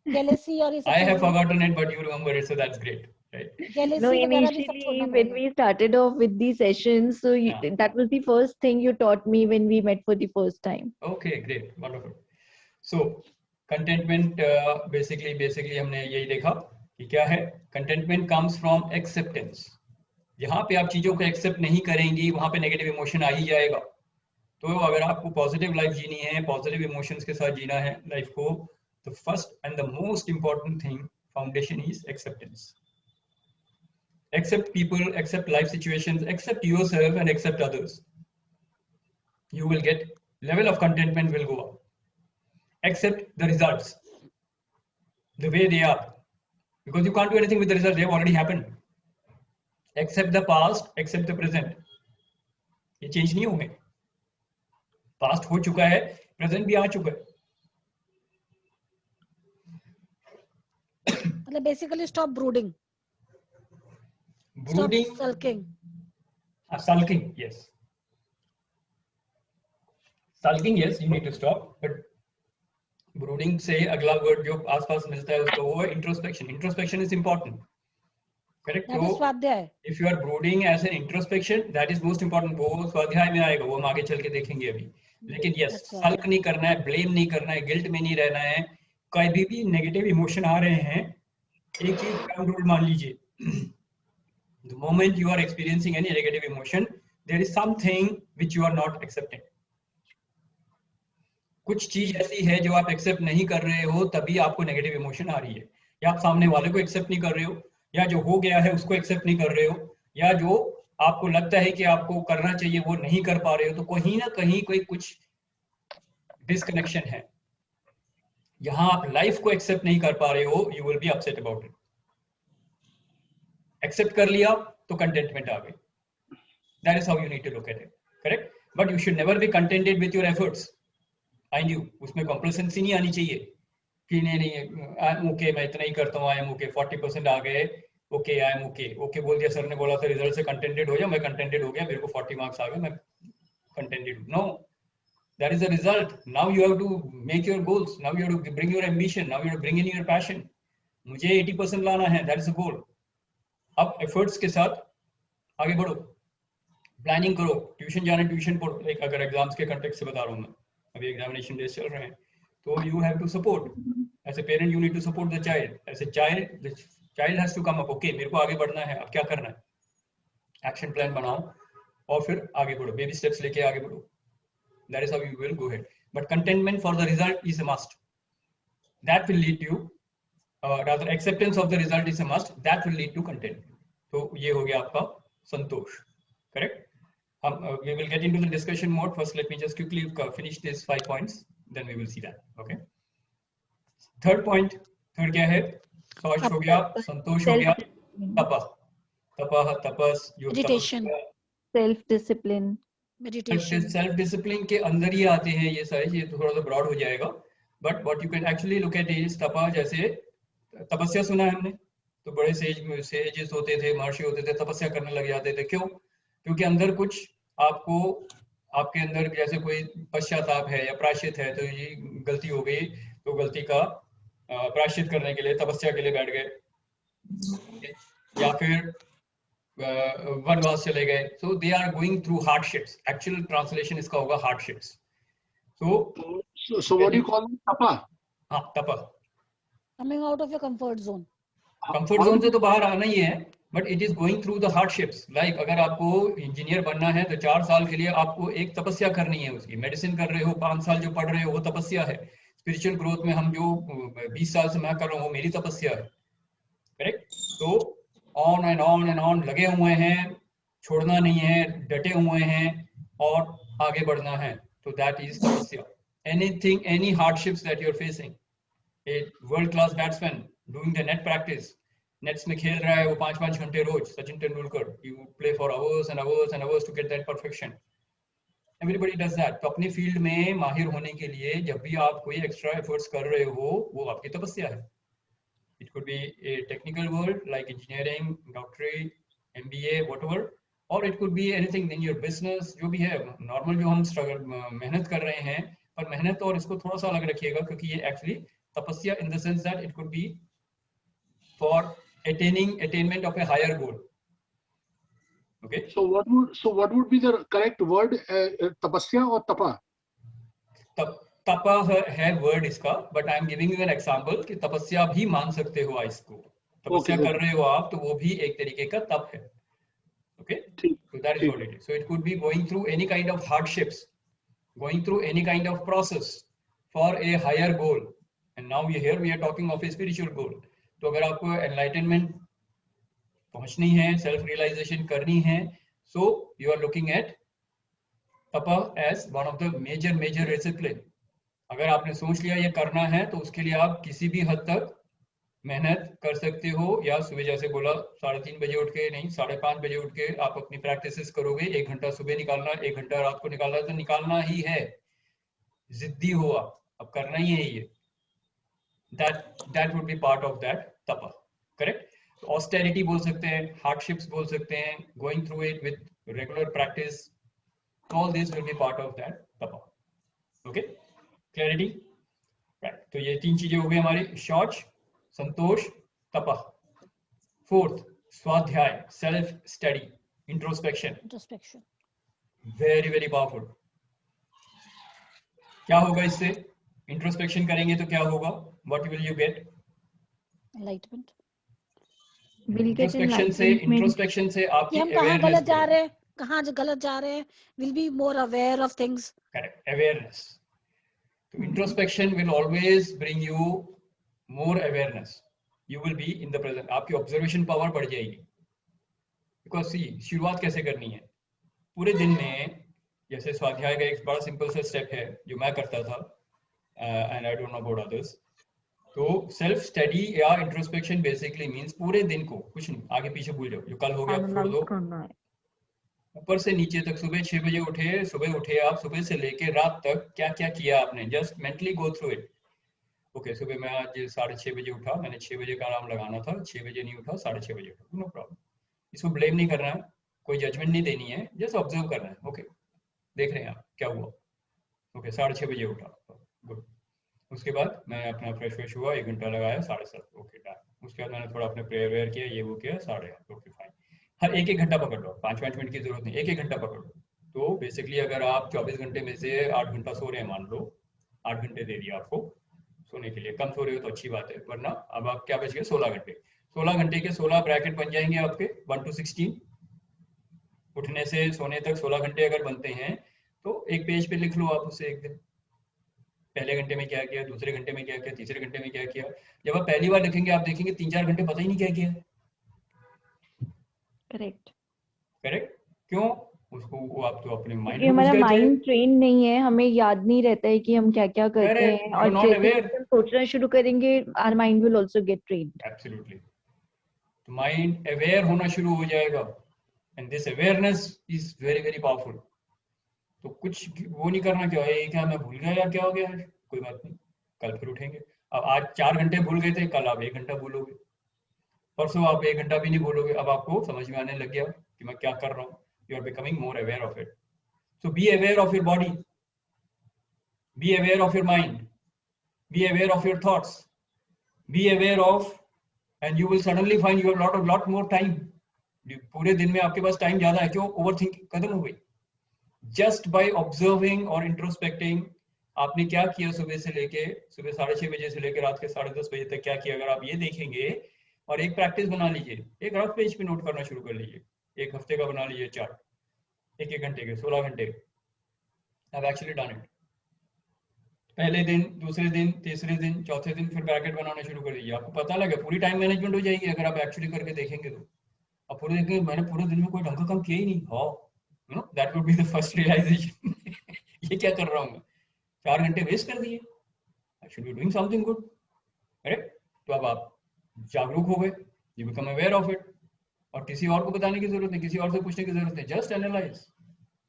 jealousy और ये सब I have चीजें- forgotten it, but you remember it, so that's great, right? jealousy No, वगैरह भी सब initially छोड़ना when पड़ेगा। we started off with these sessions, so Yeah. that was the first thing you taught me when we met for the first time. Okay, great, wonderful. So contentment basically हमने यही देखा कि क्या है, contentment comes from acceptance. जहाँ पे आप चीजों को एक्सेप्ट नहीं करेंगी वहां पे नेगेटिव इमोशन आ ही जाएगा. तो अगर आपको पॉजिटिव लाइफ जीनी है, पॉजिटिव इमोशंस के साथ जीना है लाइफ को, the first and the most important thing, foundation is acceptance. Accept people, accept life situations, accept yourself and accept others. You will get, level of contentment will go up. Accept the results the way they are, because you can't do anything with the results, they have already happened. Accept the past, accept the present. ये change नहीं होंगे. Past हो चुका है, present भी आ चुका है. मतलब basically stop brooding, Brooding, stop sulking. sulking, yes. Sulking, yes, you need to stop, but brooding से अगला वर्ड जो आसपास मिलता है उसको वो है introspection. Introspection is important, correct? That is So स्वाध्याय। if you are brooding as an introspection, that is most important. वो स्वाध्याय में आएगा, वो हम आगे चल के देखेंगे अभी. लेकिन yes, अच्छा। सल्क नहीं करना है, ब्लेम नहीं करना है, गिल्ट में नहीं रहना है. कभी भी नेगेटिव इमोशन आ रहे हैं, एक चीज ग्राउंड रूल मान लीजिए. The moment you are experiencing any negative emotion, there is something which you are not accepting. कुछ चीज ऐसी है जो आप एक्सेप्ट नहीं कर रहे हो, तभी आपको नेगेटिव इमोशन आ रही है. या आप सामने वाले को एक्सेप्ट नहीं कर रहे हो, या जो हो गया है उसको एक्सेप्ट नहीं कर रहे हो, या जो आपको लगता है कि आपको करना चाहिए वो नहीं कर पा रहे हो, तो कहीं ना कहीं कोई कुछ डिस्कनेक्शन है. यहां आप लाइफ को एक्सेप्ट नहीं कर पा रहे हो, you will be upset about it. Accept कर लिया तो कंटेंटमेंट आ गई. That is how you need to look at it, correct? But you should never be contented with your efforts. I knew, उसमें कॉम्प्लेसेंसी नहीं आनी चाहिए कि नहीं आई एम ओके, मैं इतना ही करता हूँ, आई एम ओके, 40% आ गए, okay I am okay. Okay बोल दिया, सर ने बोला था रिजल्ट से कंटेंटेड हो जा, मैं कंटेंटेड हो गया, मेरे को 40 मार्क्स आ गए, मैं कंटेंटेड हूँ. No, that is the result. Now you have to make your goals, now you have to bring your ambition, now you have to bring in your passion. मुझे 80% लाना है, दैट इज अ गोल. अब efforts के साथ आगे बढ़ो, planning करो, tuition जाना, ट्यूशन पढ़ो. लाइक अगर एग्जाम्स के कंटेक्स्ट से बता रहा हूँ मैं, अभी एग्जामिनेशन डेज चल रहे हैं, तो you have to support as a parent, you need to support the child. As a child, the child has to come up, okay मेरे को आगे बढ़ना है, अब क्या करना है, एक्शन प्लान बनाओ और फिर आगे बढ़ो, बेबी स्टेप्स लेके आगे बढ़ो. That is how you will go ahead. But contentment for the result is a must. That will lead you, rather acceptance of the result is a must, that will lead to contentment. तो ये हो गया आपका संतोष, correct? We will get into the discussion mode. First, let me just quickly finish these 5 points, then we will see that. Okay. Third point, third क्या है? सौच हो गया, संतोष हो गया, तपः, तपः, तपस, जो Meditation. Self discipline. meditation. Self discipline के अंदर ही आते हैं ये सारे. ये थोड़ा सा ब्रॉड हो जाएगा, but what you can actually look at is तपः. जैसे तपस्या सुना है हमने, तो बड़े सेजेस होते थे, महर्षि होते थे, तपस्या करने लग जाते थे. क्यों? क्योंकि अंदर कुछ आपको, आपके अंदर जैसे कोई पश्चाताप है या प्रायश्चित है, तो ये गलती हो गई, तो गलती का प्रायश्चित करने के लिए तपस्या के लिए बैठ गए, या फिर वनवास चले गए. So they are going through hardships. Actual translation इसका होगा hardships. So what do you call it? Tapa? हाँ, तपः. Coming out of your comfort zone. Comfort zone से तो बाहर आना ही है, but it is going through the hardships. Like अगर आपको इंजीनियर बनना है तो 4 साल के लिए आपको एक तपस्या करनी है उसकी. मेडिसिन कर रहे हो, 5 साल जो पढ़ रहे हो वो तपस्या है. स्पिरिचुअल ग्रोथ में हम जो 20 साल से मैं कर रहा हूँ वो मेरी तपस्या है, करेक्ट? तो on and on and on लगे हुए हैं, छोड़ना नहीं है, डटे हुए हैं और आगे बढ़ना है. तो that is tapasya. Anything, any hardships that you are facing, a world class batsman doing the net practice, nets में खेल रहा है वो 5-5 घंटे रोज, Sachin Tendulkar, you play for hours and hours and hours to get that perfection. Everybody does that. तो अपनी field में माहिर होने के लिए जब भी आप कोई एक्स्ट्रा एफर्ट्स कर रहे हो वो आपकी तपस्या है. It could be a technical world like engineering, doctorate, MBA, whatever, or it could be anything in your business. जो भी है नॉर्मल जो हम स्ट्रगल मेहनत कर रहे हैं, पर मेहनत और इसको थोड़ा सा अलग रखिएगा क्योंकि ये एक्चुअली तपस्या in the sense that it could be for attainment of a higher goal. Okay. So what would be the correct word? Tapasya or tapa? तपा है वर्ड इसका, but I am giving you an example कि तपस्या भी मान सकते हो आप इसको. तपस्या कर रहे हो आप तो वो भी एक तरीके का तप है. Okay, so that is what it is. So it could be going through any kind of hardships, going through any kind of process for a higher goal. And now here we are talking of a spiritual goal. तो अगर आपको enlightenment पहुंचनी है, self realization करनी है, so you are looking at tapa as one of the major discipline. अगर आपने सोच लिया ये करना है तो उसके लिए आप किसी भी हद तक मेहनत कर सकते हो, या सुबह जैसे बोला 3:30 बजे उठ के नहीं 5:30 बजे उठ के आप अपनी प्रैक्टिसेस करोगे. 1 घंटा सुबह निकालना, 1 घंटा रात को निकालना, तो निकालना ही है. जिद्दी हो आप, अब करना ही है ये. that would be part of that tapa. Correct. Austerity बोल सकते हैं, hardships बोल सकते हैं, going through it with regular practice, all this will be part of that tapa. Okay, clarity. Right. तो ये 3 चीजें हो गई हमारी: शौच, संतोष, तपा. 4th, स्वाध्याय, self study, introspection. very powerful. क्या होगा इससे? इंट्रोस्पेक्शन करेंगे तो क्या होगा? What will you get? Enlightenment. Introspection से आपकी हम कहाँ गलत जा रहे हैं, कहाँ गलत जा रहे हैं, will be more aware of things. Correct. Awareness. So introspection will always bring you more awareness. You will be in the present. आपकी observation power बढ़ जाएगी. Because see, शुरुआत कैसे करनी है? पूरे दिन में जैसे स्वाध्याय का एक बड़ा सिंपल सा स्टेप है जो मैं करता था, and I don't know about others. तो सेल्फ स्टडी या इंट्रोस्पेक्शन बेसिकली मींस पूरे दिन को कुछ नहीं, आगे पीछे भूल जाओ, जो कल हो गया छोड़ दो, ऊपर से नीचे तक. सुबह 6 बजे उठे आप, सुबह से लेके रात तक क्या क्या किया आपने, just mentally go through it. Okay, सुबह मैं आज 6:30 बजे उठा, मैंने 6 बजे का अलार्म लगाना था, 6 बजे नहीं उठा, 6:30 बजे उठा, नो प्रॉब्लम. इसको ब्लेम नहीं करना है, कोई जजमेंट नहीं देनी है, जस्ट ऑब्जर्व करना है. ओके, देख रहे हैं आप क्या हुआ. ओके, 6:30 बजे उठा, गुड. उसके बाद मैं अपना फ्रेश हुआ, 1 घंटा लगाया, 7:30. Okay, done. उसके बाद मैंने थोड़ा अपने प्रेयर वेयर किया, ये वो किया, 8:30. Okay, fine. हर 1-1 घंटा पकड़ लो, 5-5 मिनट की जरूरत नहीं, 1-1 घंटा पकड़ लो. तो बेसिकली अगर आप 24 घंटे में से 8 घंटा सो रहे हैं, मान लो 8 घंटे दे दिया आपको सोने के लिए, कम सो रहे हो तो अच्छी बात है, वरना अब आप क्या बच गए 16 घंटे. 16 घंटे के 16 ब्रैकेट बन जाएंगे आपके 1 to 16. उठने से सोने तक 16 घंटे अगर बनते हैं तो एक पेज पे लिख लो आप उसे एक दिन. पहले घंटे में क्या किया, दूसरे घंटे में क्या किया, तीसरे घंटे में क्या किया. जब आप पहली बार लिखेंगे आप देखेंगे 3-4 घंटे पता ही नहीं क्या किया. करेक्ट. क्यों? उसको वो आप तो अपने माइंड में हमारा माइंड ट्रेन नहीं है, हमें याद नहीं रहता है कि हम क्या क्या करते हैं, और जैसे हम सोचना शुरू करेंगे our mind will also get trained. Absolutely. तो माइंड अवेयर होना शुरू हो जाएगा, and this awareness is very powerful. तो कुछ वो नहीं करना क्या है, क्या मैं भूल गया या क्या हो गया, कोई बात नहीं, कल फिर उठेंगे. अब आज 4 घंटे भूल गए थे, कल आप 1 घंटा भूलोगे, परसों आप 1 घंटा भी नहीं भूलोगे. अब आपको समझ में आने लग गया कि मैं क्या कर रहा हूँ. You are becoming more aware of it. So be aware of your body, be aware of your mind, be aware of your thoughts, be aware of, and you will suddenly find you have lot more time. पूरे दिन में आपके पास time ज्यादा है. क्यों? Overthinking खत्म हो गई. Just by observing or introspecting, आपने क्या किया सुबह 6:30 बजे से लेकर रात के 10:30 बजे तक क्या किया, अगर आप ये देखेंगे और एक प्रैक्टिस बना लीजिए, एक रफ पेज पे नोट करना शुरू कर लीजिए, 1 हफ्ते का बना लीजिए चार्ट, 1-1 घंटे के 16 घंटे. I've actually done it. पहले दिन, दूसरे दिन, तीसरे दिन, चौथे दिन फिर ब्रैकेट बनाना शुरू कर लीजिए. आपको पता लगे पूरी टाइम मैनेजमेंट हो जाएगी अगर आप एक्चुअली करके देखेंगे तो. अब पूरे दिन मैंने पूरे दिन में कोई ढंग का काम किया ही नहीं. How, you know, that would be the first realisation. ये क्या कर रहा हूँ मैं, 4 घंटे वेस्ट कर दिए. I should be doing something good. Correct. तो अब आप जागरूक हो गए, You become aware of it. और किसी और को बताने की जरूरत नहीं, किसी और से पूछने की जरूरत नहीं, जस्ट एनालाइज।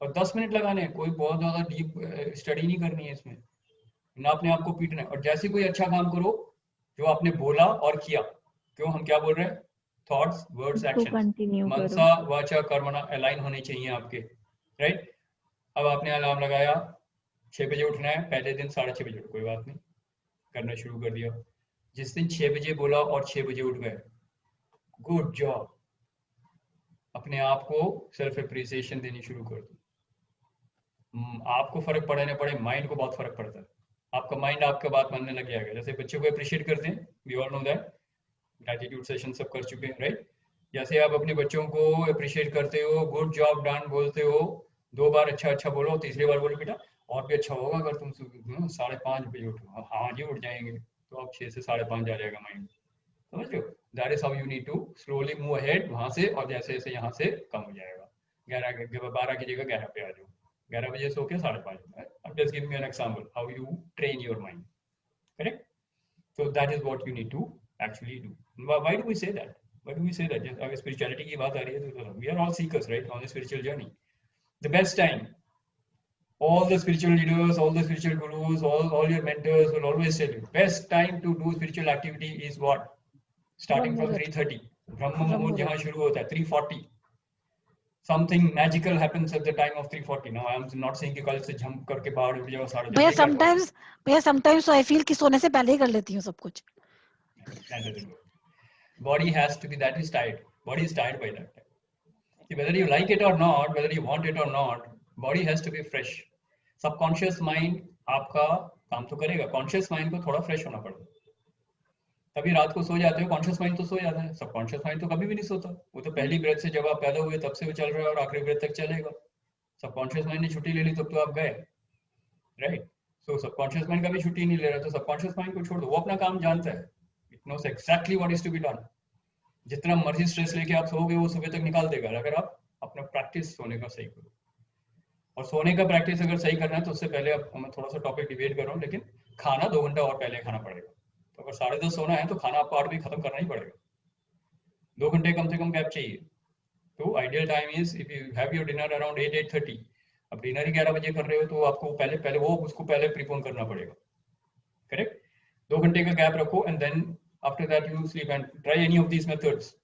और 10 मिनट लगाने हैं, कोई बहुत ज्यादा डीप स्टडी नहीं करनी है इसमें, ना अपने आप को पीटना है। और जैसे कोई अच्छा काम करो जो आपने बोला और किया, क्यों हम क्या बोल रहे हैं, थॉट्स वर्ड्स एक्शंस, मनसा वाचा कर्मणा अलाइन होने चाहिए आपके, राइट। अब आपने अलार्म लगाया 6 बजे उठना है, पहले दिन 6:30 बजे उठो, कोई बात नहीं, करना शुरू कर दिया। जिस दिन 6 बजे बोला और 6 बजे उठ गए, गुड जॉब। अपने आप को सेल्फ एप्रिसिएशन देनी शुरू कर दो। आपको फर्क पड़े ना पड़े, माइंड को बहुत फर्क पड़ता है। आपका माइंड आपका बात मानने लग जाएगा। जैसे बच्चों को अप्रिशिएट करते हैं, we all know that, gratitude session सब कर चुके हैं, राइट। जैसे आप अपने बच्चों को अप्रिशिएट करते हो, गुड जॉब डन बोलते हो, 2 बार अच्छा बोलो, तीसरी बार बोलो बेटा और भी अच्छा होगा अगर तुम 5:30 बजे उठो। हाँ जी उठ जाएंगे, तो अब 6 से 5:30 आ जाएगा माइंड, समझ लो। That is how you need to slowly move ahead वहां से, और जैसे जैसे यहाँ से कम हो जाएगा। 12 की जगह 11 पे आ जाओ, 11 बजे सो के 5:30। I'm just giving you an example how you train your mind, correct? So that is what you need to actually do. Why do we say that? Why do we say that? Just अगर spirituality की बात आ रही है तो we are all seekers, right, on the spiritual journey. The best time, all the spiritual leaders, all the spiritual gurus, all your mentors will always tell you, best time to do spiritual activity is what? Starting from 3:30. Brahma Muhurt जहाँ शुरू होता है 3:40. Something magical happens at the time of 3:40. Now I am not saying कि कल से jump करके बाहर उठ जाओ 10:30. भैया sometimes so I feel कि सोने से पहले ही कर लेती हूँ सब कुछ. That doesn't work. Body has to be, that is tired. Body is tired by that time. See, whether you like it or not, whether you want it or not, body has to be fresh. Subconscious mind आपका काम तो करेगा, conscious mind को थोड़ा fresh होना पड़ेगा। तभी रात को सो जाते हो, कॉन्शियस माइंड तो सो जाता है, सबकॉन्शियस माइंड तो कभी भी नहीं सोता। वो तो पहली ब्रेथ से जब आप पैदा हुए तब से वो चल रहा है और आखिरी ब्रेथ तक चलेगा। सबकॉन्शियस माइंड ने छुट्टी ले ली तब तो आप गए, राइट। सो सबकॉन्शियस माइंड कभी छुट्टी नहीं ले रहा, तो सबकॉन्शियस माइंड को छोड़ दो, वो अपना काम जानता है, it knows exactly what is to be done. जितना मर्जी स्ट्रेस लेके आप सोओगे वो सुबह तक निकाल देगा, अगर आप अपना प्रैक्टिस सोने का सही करो। और सोने का प्रैक्टिस अगर सही करना है तो उससे पहले अब मैं थोड़ा सा टॉपिक डिबेट कर रहा हूँ, लेकिन खाना 2 घंटा और पहले खाना पड़ेगा। तो अगर 10:30 सोना है तो खाना आपको 8 बजे खत्म करना ही पड़ेगा, 2 घंटे कम से कम गैप चाहिए। तो ideal time is if you have your dinner around 8-8:30। अब डिनर ही 11 बजे कर रहे हो तो आपको पहले वो उसको पहले प्रीपोन करना पड़ेगा, करेक्ट। 2 घंटे का गैप रखो and then after that you sleep and try any of these methods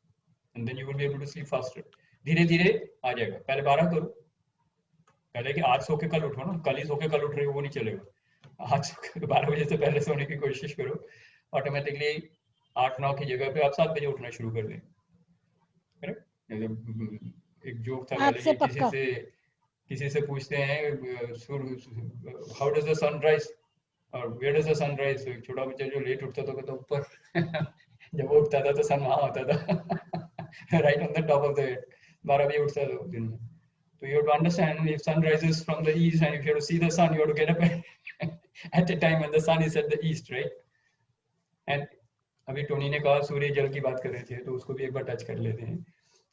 and then you will be able to sleep faster. धीरे धीरे आ जाएगा। पहले 12 करो, पहले कि आज सो के कल उठो ना, कल ही सो के कल उठ रहे हो वो नहीं चलेगा। आज 12 बजे से पहले सोने की कोशिश करो, ऑटोमेटिकली 8-9 की जगह पे आप 7 बजे उठना शुरू कर दें, करेक्ट। एक जोक था पहले, किसी से पूछते हैं हाउ डज द सनराइज और वेयर डज द सनराइज। एक छोटा बच्चा जो लेट उठता था कहता ऊपर जब वो उठता था तो सन वहां होता था right on the top of the head. 12 बजे उठता था दिन में। So you have to understand, if sun rises from the east and if you have to see the sun, you have to get up at a time when the sun is at the east, right? And अभी Tony ने कहा सूर्य जल की बात कर रहे थे, तो उसको भी एक बार टच कर लेते हैं।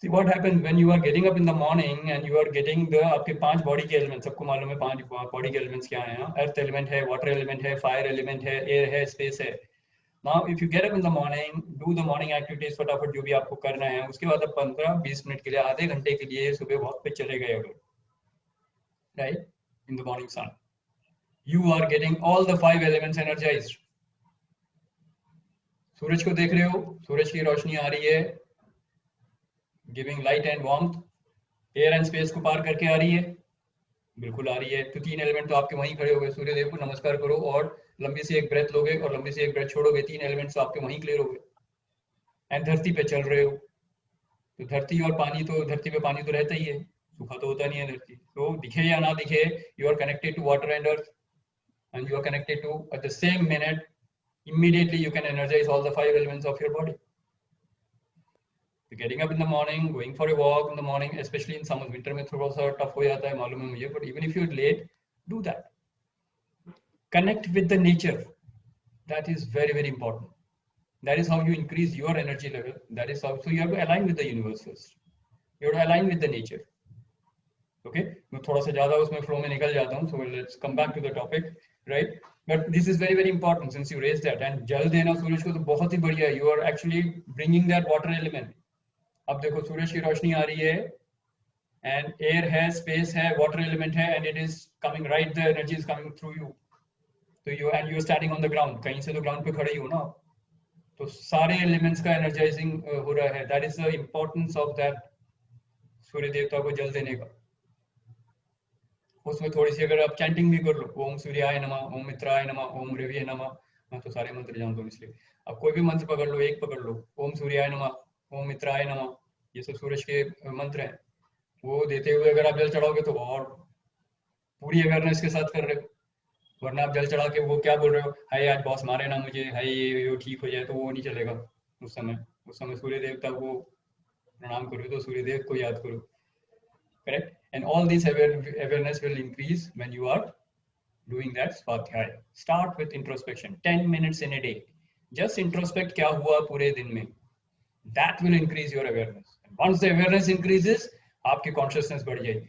See what happens when you are getting up in the morning and you are getting the आपके 5 बॉडी के एलिमेंट्स, सबको मालूम है 5 बॉडी के एलिमेंट्स क्या हैं। अर्थ एलिमेंट है, वाटर एलिमेंट है, फायर एलिमेंट है, एयर है, स्पेस है। Now if you get up in the morning, do the morning activities फटाफट जो भी आपको करना है। उसके बाद आप 15-20 मिनट के लिए, आधे घंटे के लिए सुबह वॉक पे चले गए अगर, right, in the morning sun, you are getting all the 5 elements energized. सूरज को देख रहे हो, सूरज की रोशनी आ रही है, giving light and warmth, air and space को पार करके आ रही है, बिल्कुल आ रही है। तो 3 एलिमेंट तो आपके वहीं खड़े हो गए। सूर्य देव को नमस्कार करो और लंबी सी एक ब्रेथ लोगे और लंबी सी एक ब्रेथ छोड़ोगे, 3 एलिमेंट्स तो आपके वहीं क्लियर हो गए। एंड धरती पे चल रहे हो, तो धरती और पानी तो, धरती पे पानी तो रहता ही है, सूखा तो होता नहीं है धरती। तो दिखे या ना दिखे, you are connected to water and earth and you are connected to at the same minute, immediately you can energize all the 5 elements of your body. So getting up in the morning, going for a walk in the morning, especially in summer, winter में थोड़ा सा tough हो जाता है मालूम है मुझे, but even if you're late, do that. Connect with the nature. That is very, very important. That is how you increase your energy level. That is how, so you have to align with the universe first. You have to align with the nature. Okay मैं थोड़ा सा ज्यादा उसमें flow में निकल जाता हूँ, so let's come back to the topic, right. But this is very very important since you raise that. And जल देना सूरज को तो बहुत ही बढ़िया है, you are actually bringing that water element. अब देखो सूरज की रोशनी आ रही है एंड एयर है, स्पेस है, वाटर एलिमेंट है, and it is coming right, the energy is coming through you. तो you and you are standing on the ground, कहीं से तो ग्राउंड पे खड़े ही हो ना, तो सारे एलिमेंट्स का एनर्जाइजिंग हो रहा है। That is the importance of that Surya देवता को जल देने का। उसमें थोड़ी सी अगर आप चैंटिंग भी कर लो, ओम सूर्याय नमः, ओम मित्राय नमः, ओम रविये नमः, मैं तो सारे मंत्र जानता हूँ इसलिए आप कोई भी मंत्र पकड़ लो, एक पकड़ लो, ओम सूर्याय नमः, ओम मित्राय नमः, ये सब सूरज के मंत्र हैं। वो देते हुए अगर आप जल चढ़ाओगे तो और पूरी अवेयरनेस के साथ कर रहे हो, वरना आप जल चढ़ा के वो क्या बोल रहे हो, हाय आज बॉस मारे ना मुझे, हाय ये ठीक हो जाए, तो वो नहीं चलेगा। उस समय सूर्य देवता को प्रणाम करो, तो सूर्य देव को याद करो, correct? And all this awareness will increase when you are doing that swadhyaya. Start with introspection, 10 minutes in a day. Just introspect क्या हुआ पूरे दिन में. That will increase your awareness. And once the awareness increases, आपकी consciousness बढ़ जाएगी.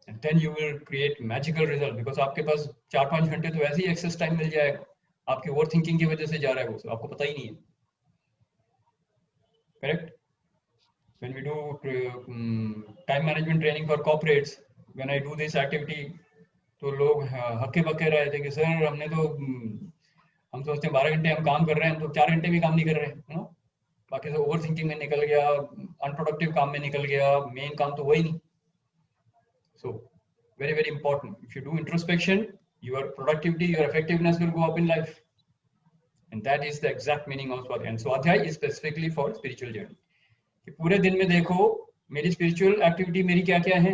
And then you will create magical result, because आपके पास 4-5 घंटे तो ऐसे ही excess time मिल जाएगा. आपकी overthinking की वजह से जा रहा है वो, आपको पता ही नहीं है. Correct? When we do time management training for corporates, when I do this activity, तो लोग हक्के बक्के रहे थे कि सर हमने तो हम सोचते हैं 12 घंटे हम काम कर रहे हैं, हम तो 4 घंटे भी काम नहीं कर रहे हैं, बाकी तो ओवर थिंकिंग में निकल गया, अनप्रोडक्टिव काम में निकल गया, मेन काम तो वही नहीं। So very very important, if you do introspection, your productivity, your effectiveness will go up in life, and that is the exact meaning of Swadhyaya. And Swadhyaya is specifically for spiritual journey. कि पूरे दिन में देखो मेरी spiritual activity मेरी क्या क्या है,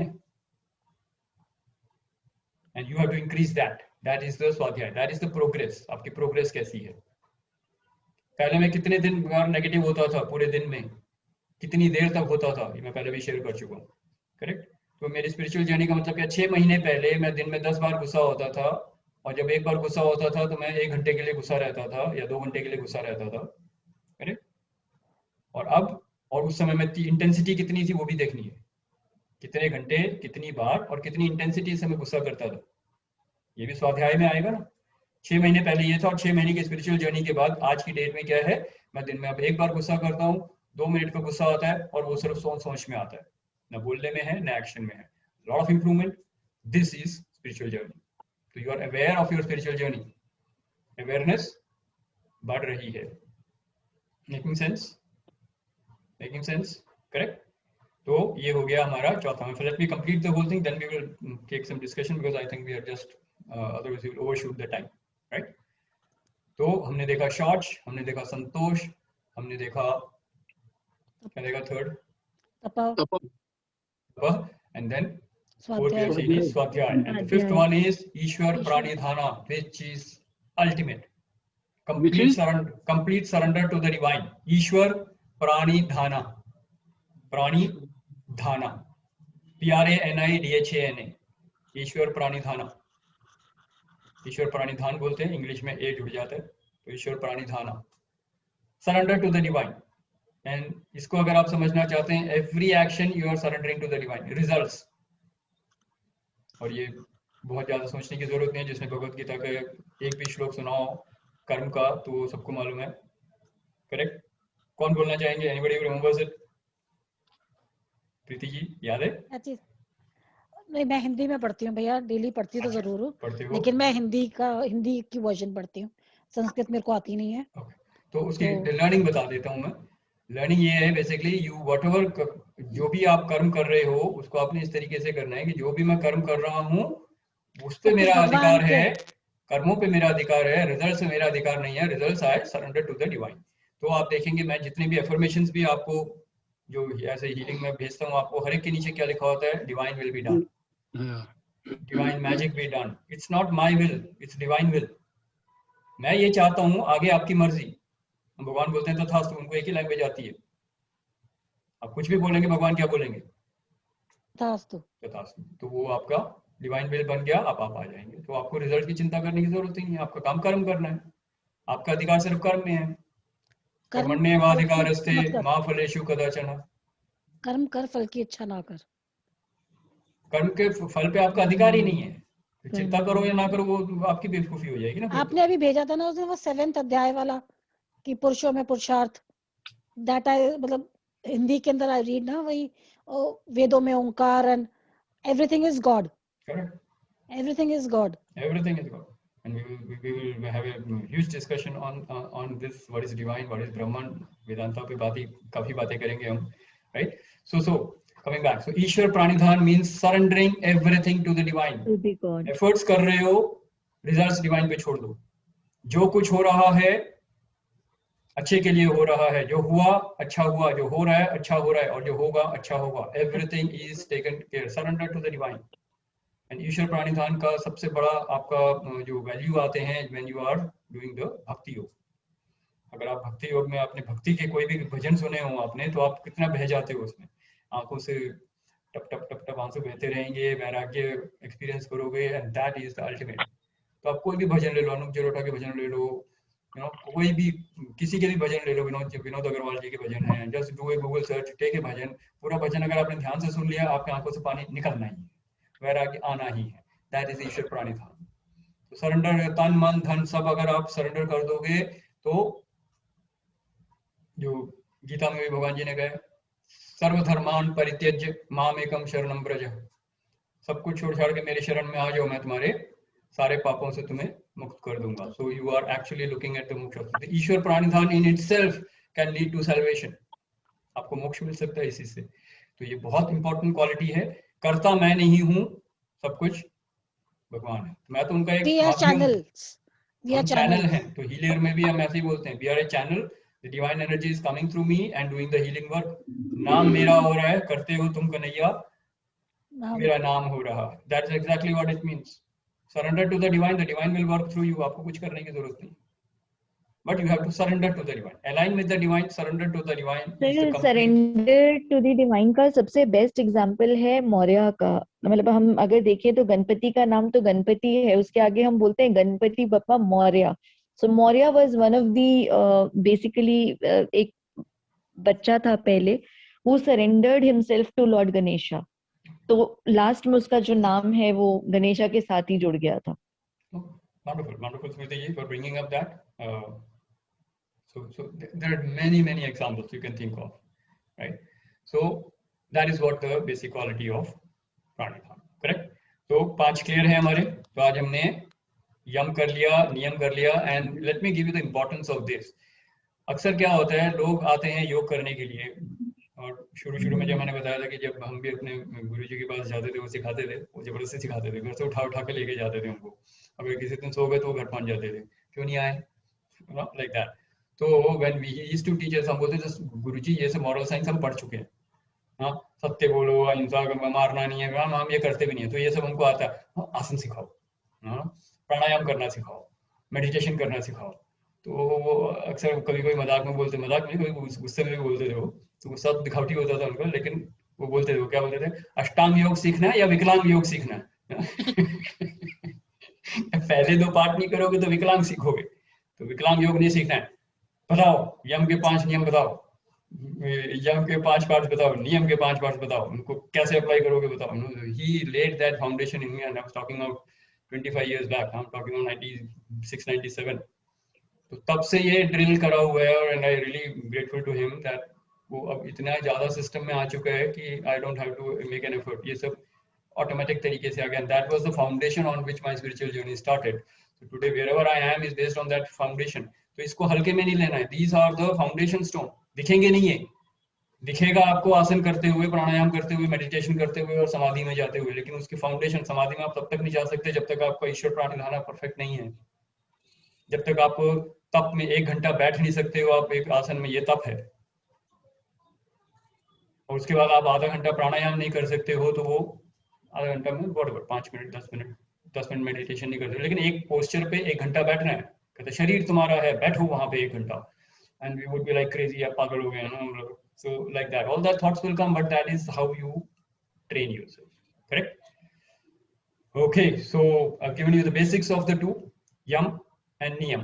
and you have to increase that. That is the स्वाध्याय, दैट इज द प्रोग्रेस। आपकी प्रोग्रेस कैसी है? पहले मैं कितने दिन नेगेटिव होता था, पूरे दिन में कितनी देर तक होता था, ये मैं पहले भी शेयर कर चुका हूँ, करेक्ट। तो मेरी स्पिरिचुअल जर्नी का मतलब क्या, 6 महीने पहले मैं दिन में 10 बार गुस्सा होता था, और जब एक बार गुस्सा होता था तो मैं 1 घंटे के लिए गुस्सा रहता था या 2 घंटे के लिए गुस्सा रहता था, करेक्ट। और अब और उस समय में इंटेंसिटी कितनी थी वो भी देखनी है, कितने घंटे, कितनी बार और कितनी इंटेंसिटी से मैं गुस्सा करता था, ये भी स्वाध्याय में आएगा ना। 6 महीने पहले ये था, और 6 महीने की स्पिरिचुअल जर्नी के बाद आज की डेट में क्या है, मैं दिन में अब 1 बार गुस्सा करता हूँ, 2 मिनट का गुस्सा आता है, और वो सिर्फ सोच में आता है, ना बोलने में है ना एक्शन में है। Lot of improvement, this is spiritual journey. तो you are aware of your spiritual journey, awareness बढ़ रही है। Making sense? Making sense, correct? तो ये हो गया हमारा चौथा। Let me complete the whole thing, then we will take some discussion, because I think we are just otherwise we will overshoot the time, right? तो हमने देखा शॉर्ट्स, हमने देखा संतोष, हमने देखा क्या देखा, थर्ड तप, and then fourth is स्वाध्याय, and the fifth one is Ishwar प्राणिधाना, which is ultimate, complete surrender to the divine. Ishwar प्राणिधाना, प्राणिधाना, PRANIDHANA, ईश्वर प्राणिधाना। ईश्वर प्राणिधान बोलते हैं, इंग्लिश में ए जुड़ जाता है, तो Ishvara pranidhana, surrender to the divine. And इसको अगर आप समझना चाहते हैं, every action you are surrendering to the divine, results. और ये बहुत ज्यादा सोचने की जरूरत नहीं है, जिसने भगवत गीता का एक भी श्लोक सुनाओ कर्म का, तो सबको मालूम है, करेक्ट। कौन बोलना चाहेंगे? Anybody remembers it? Preeti ji याद है? नहीं, मैं हिंदी में पढ़ती हूँ भैया, डेली पढ़ती हूँ तो जरूर हूँ, लेकिन मैं हिंदी की वर्जन पढ़ती हूँ, संस्कृत मेरे को आती नहीं है। तो उसकी लर्निंग बता देता हूँ मैं। लर्निंग ये है बेसिकली, यू व्हाटएवर जो भी आप कर्म कर रहे हो, उसको आपने इस तरीके से करना है कि जो भी मैं कर्म कर रहा हूँ उस पे मेरा अधिकार है, कर्मों पे मेरा अधिकार है, रिजल्ट से मेरा अधिकार नहीं है। रिजल्ट्स आए सरेंडर टू द डिवाइन। तो आप देखेंगे मैं जितने भी अफर्मेशंस भी आपको जो ऐसे हीलिंग में भेजता हूँ, आपको हर एक के नीचे क्या लिखा होता है? Divine will be done, divine magic be done. It's not my will, it's divine will. मैं ये चाहता हूँ, आगे आपकी मर्जी। भगवान बोलते हैं तथास्तु, उनको एक ही लैंग्वेज आती है। आप कुछ भी बोलेंगे, भगवान क्या बोलेंगे? तथास्तु। तथास्तु। तो वो आपका डिवाइन विल बन गया, आप आ जाएंगे। तो आपको रिजल्ट की चिंता करने की जरूरत नहीं है, आपका काम कर्म करना है। आपका अधिकार सिर्फ कर्म में है। कर्मण्येवाधिकारस्ते मा फलेषु कदाचन। कर्म कर, फल की इच्छा ना कर। कर्म के फल पे आपका अधिकार ही नहीं है, चिंता करो या ना करो वो आपकी बेवकूफी हो जाएगी ना। आपने अभी भेजा था ना उसने वो 7th अध्याय वाला कि पुरुषों में पुरुषार्थ, दैट आई मतलब हिंदी के अंदर आई रीड ना, वही वेदों में Omkar and everything is God, correct, everything is God. everything is God, and we will have a huge discussion on this, what is divine, what is Brahman. Vedanta पे काफी बातें करेंगे हम, right? So coming back, so Ishwar प्राणिधान means surrendering everything to the divine. To be God. Efforts कर रहे हो, results divine पे छोड़ दो। जो कुछ हो रहा है अच्छे के लिए हो रहा है, जो हुआ अच्छा हुआ, जो हो रहा है अच्छा हो रहा है, और जो होगा अच्छा होगा। Everything is taken care, surrender to the divine. And Ishvara pranidhana का सबसे बड़ा आपका जो वैल्यू आते हैं when you are doing the bhakti yoga. अगर आप भक्ति योग में अपने भक्ति के कोई भी भजन सुने हो आपने, तो आप कितना बह जाते हो उसमें, आंखों से टप टप टप टप आंसू बहते रहेंगे, वैराग्य एक्सपीरियंस करोगे, and that is the ultimate. तो आप कोई भी भजन ले लो, अनूप जलोटा के भजन ले लो, कोई भी किसी के भी भजन ले लो, विनोद अग्रवाल जी के भजन हैं, just do a Google search, take a bhajan, पूरा भजन अगर आपने ध्यान से सुन लिया, आपके आंखों से पानी निकलना ही है, वैराग्य आना ही है। दैट इज ईश्वर प्राणिधान। तो सरेंडर, तन मन धन सब अगर आप सरेंडर कर दोगे, तो जो गीता में भी भगवान जी ने कहा, सर्वधर्मान परित्यज्य माम एकम शरणम व्रज, सब कुछ छोड़ छाड़ के मेरे शरण में आ जाओ, मैं तुम्हारे सारे पापों से तुम्हें मुक्त कर दूंगा। So you are actually looking at the moksha. Ishvara pranidhana in itself can lead to salvation. आपको मोक्ष मिल सकता है इसी से। तो ये बहुत इंपॉर्टेंट क्वालिटी है। करता मैं नहीं हूँ, सब कुछ भगवान है। मैं तो उनका एक चैनल है। तो हीलियर में भी हम ऐसे ही बोलते हैं, we are a channel, the divine energy is coming through me and doing the healing work. नाम मेरा हो रहा है, करते हो तुम कन्हैया, मेरा नाम हो रहा है। That's exactly what it means. Surrender to the divine will work through you. आपको कुछ करने की जरूरत नहीं, but you have to surrender to the divine, align with the divine, surrender to the divine. Surrender to the divine का सबसे best example है मौर्य का। मतलब हम अगर देखें तो गणपति का नाम तो गणपति है, उसके आगे हम बोलते हैं Ganpati Bappa Morya. So Morya was one of the basically एक बच्चा था पहले, who surrendered himself to Lord Ganesha. तो लास्ट में उसका जो नाम है वो गणेशा के साथ ही जुड़ गया था। Wonderful, Smriti ji, for bringing up that. So there are many examples you can think of, right? So that is what the basic quality of pranidhan, correct? तो 5 क्लियर है हमारे। तो आज हमने यम कर लिया, नियम कर लिया, and let me give you the importance of this. अक्सर क्या होता है, लोग आते हैं योग करने के लिए, और शुरू में जब मैंने बताया था कि जब हम भी अपने गुरुजी के पास जाते थे, वो सिखाते थे, वो जबरदस्ती सिखाते थे, घर से उठा के लेके जाते थे हमको। अगर किसी दिन सो गए तो वो घर पहुंच जाते थे, क्यों नहीं आए, लाइक दैट। तो when we used to teach, हम बोलते थे गुरुजी ये सब मॉरल साइंस हम पढ़ चुके हैं, हाँ, सत्य बोलो, अहिंसा, मारना नहीं है, हम ये करते भी नहीं है, तो ये सब हमको आता है। आसन सिखाओ, प्राणायाम करना सिखाओ, मेडिटेशन करना सिखाओ। तो वो अक्सर कभी मजाक में बोलते, मजाक में, कभी गुस्से में भी बोलते थे वो, तो वो सब दिखावटी होता था उनका, लेकिन वो बोलते थे, वो क्या बोलते थे, अष्टांग योग सीखना है या विकलांग योग सीखना है। पहले 2 पार्ट नहीं करोगे तो विकलांग सीखोगे, तो विकलांग योग नहीं सीखना है। बताओ यम के 5 नियम बताओ, यम के 5 पार्ट्स बताओ, नियम के 5 पार्ट्स बताओ, उनको कैसे अप्लाई करोगे बताओ। He laid that foundation in me, and I was talking about 25 years back, I am talking about 96 97। तो तब से ये ड्रिल करा हुआ है, और and I really grateful to him that वो अब इतना ज्यादा सिस्टम में आ चुका है कि I don't have to make an effort, ये सब ऑटोमेटिक तरीके से आ गया। That was the foundation on which my spiritual journey started. So today wherever I am is based on that foundation. तो इसको हल्के में नहीं लेना है। These are the foundation stone. दिखेंगे नहीं है, दिखेगा आपको आसन करते हुए, प्राणायाम करते हुए, मेडिटेशन करते हुए और समाधि में जाते हुए, लेकिन उसकी फाउंडेशन, समाधि में आप तब तक नहीं जा सकते जब तक आपका ईश्वर प्राणिधान परफेक्ट नहीं है। जब तक आप तप में 1 घंटा बैठ नहीं सकते हो आप एक आसन में, ये तप है। और उसके बाद आप आधा घंटा प्राणायाम नहीं कर सकते हो, तो वो आधा घंटा में वॉटएवर 5 मिनट 10 मिनट मेडिटेशन नहीं करते, लेकिन एक पोस्चर पे 1 घंटा बैठना है। कहते शरीर तुम्हारा है, बैठो वहां पे 1 घंटा, and we would be like crazy, आप पागल हो गए ना हम लोग। So like that all that thoughts will come, but that is how you train yourself, correct? Okay, so I have given you the basics of the 2, yam and niyam,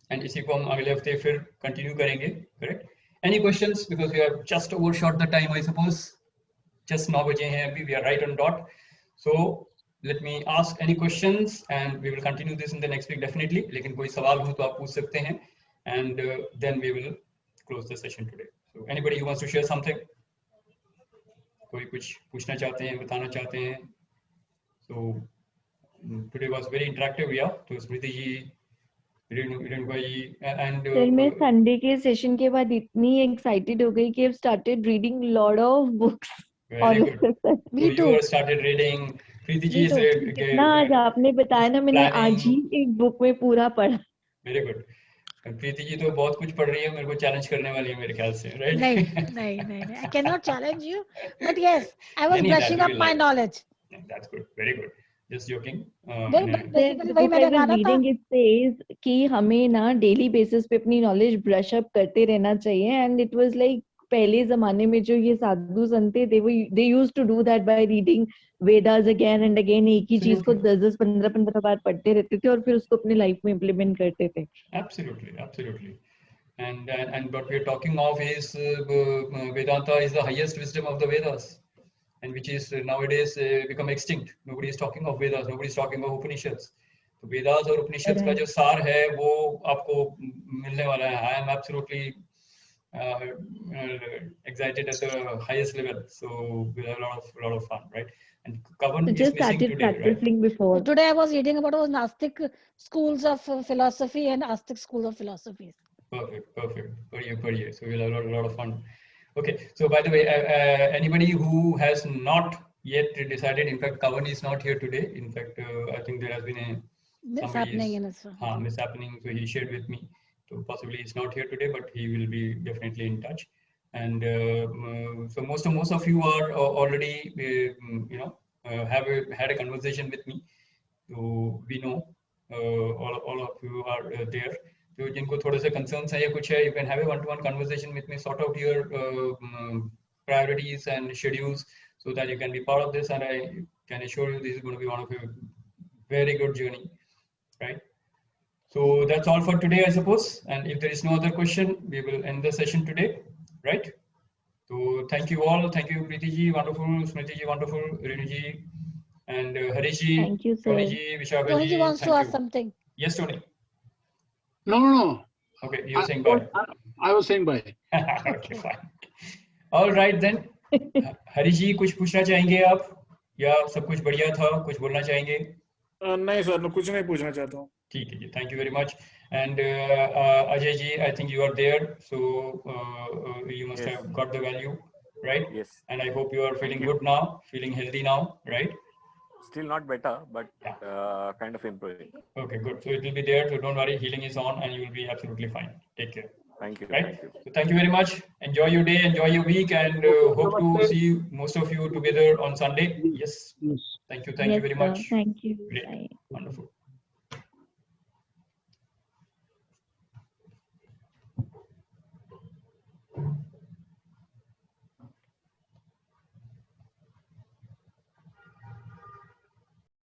एंड इसी को हम अगले हफ्ते फिर कंटिन्यू करेंगे, correct? Any questions? Because we have just overshot the time, I suppose. just 9 बजे हैं अभी, we are right on dot. So let me ask any questions and we will continue this in the next week definitely. लेकिन कोई सवाल हो तो आप पूछ सकते हैं and then we will close the session today. So anybody who wants to share something? कोई कुछ पूछना चाहते हैं, बताना चाहते हैं? So today was very interactive, yeah. तो स्मृति जी, रेणुका जी and सर मैं संडे के सेशन के बाद इतनी एक्साइटेड हो गई कि I started reading lot of books very good. So Me you too. have started reading. Preeti ji Me is too. जितना आज आपने बताया ना, मैंने आज ही एक बुक में पूरा पढ़ा. Very good. प्रीति जी तो बहुत कुछ पढ़ रही है, मेरे को चैलेंज करने वाली है मेरे ख्याल से, राइट? नहीं, I cannot challenge you, but yes, I was brushing up my knowledge. That's good, very good. Just joking. Basically वही मैंने कहा था. Reading it says कि हमें ना डेली बेसिस पे अपनी नॉलेज ब्रश अप करते रहना चाहिए, एंड इट वाज लाइक पहले जमाने में जो ये साधु संत थे, they used to do that by reading Vedas again and again. एक ही चीज को 10-10, 15-15 बार पढ़ते रहते थे और फिर उसको अपनी लाइफ में इम्प्लीमेंट करते थे. Absolutely. And what we are talking of is Vedanta is the highest wisdom of the Vedas, and which is nowadays become extinct. Nobody is talking of Vedas, nobody is talking of Upanishads. तो Vedas और Upanishads का जो सार है वो आपको मिलने वाला है. I am absolutely excited at the highest level, so we'll have a lot of fun, right? And Kavan is just missing started today, practicing right? before. Today I was reading about Gnostic schools of philosophy and Astic schools of philosophy. Perfect. Padhiye. So we'll have a lot of fun. Okay. So by the way, anybody who has not yet decided, in fact, Kavan is not here today. In fact, I think there has been a Mishappening in his mishappening. So he shared with me. So possibly he's not here today, but he will be definitely in touch. And so most of you are already, have had a conversation with me. So we know all of you are there. So जिनको थोड़े से concerns हैं या कुछ है, you can have a one-to-one conversation with me, sort out your priorities and schedules so that you can be part of this. And I can assure you this is going to be one of a very good journey, right? So that's all for today, I suppose. And if there is no other question, we will end the session today, right? So thank you all. Thank you, Preeti ji, wonderful. Smriti ji, wonderful. Renu ji, and Harish ji. Thank you, sir. Tony ji, Vishaka Tony ji wants to thank ask you. something. Yes, Tony. No. Okay, you're saying bye. I was saying bye. Okay, fine. All right then. Harish जी कुछ पूछना चाहेंगे आप या सब कुछ बढ़िया था, कुछ बोलना चाहेंगे? नहीं सर, मैं कुछ नहीं पूछना चाहता हूँ. ठीक है जी, thank you very much. And Ajay ji, I think you are there, so you must have got the value, right? Yes. And I hope you are feeling good now, feeling healthy now, right? Still not better, but kind of improving. Okay, good. So it will be there, so don't worry, healing is on and you will be absolutely fine. Take care. Thank you. Right? Thank you. So thank you very much. Enjoy your day, enjoy your week, and hope to see most of you together on Sunday. Yes. Thank you very much. Thank you. Great. Bye. Wonderful.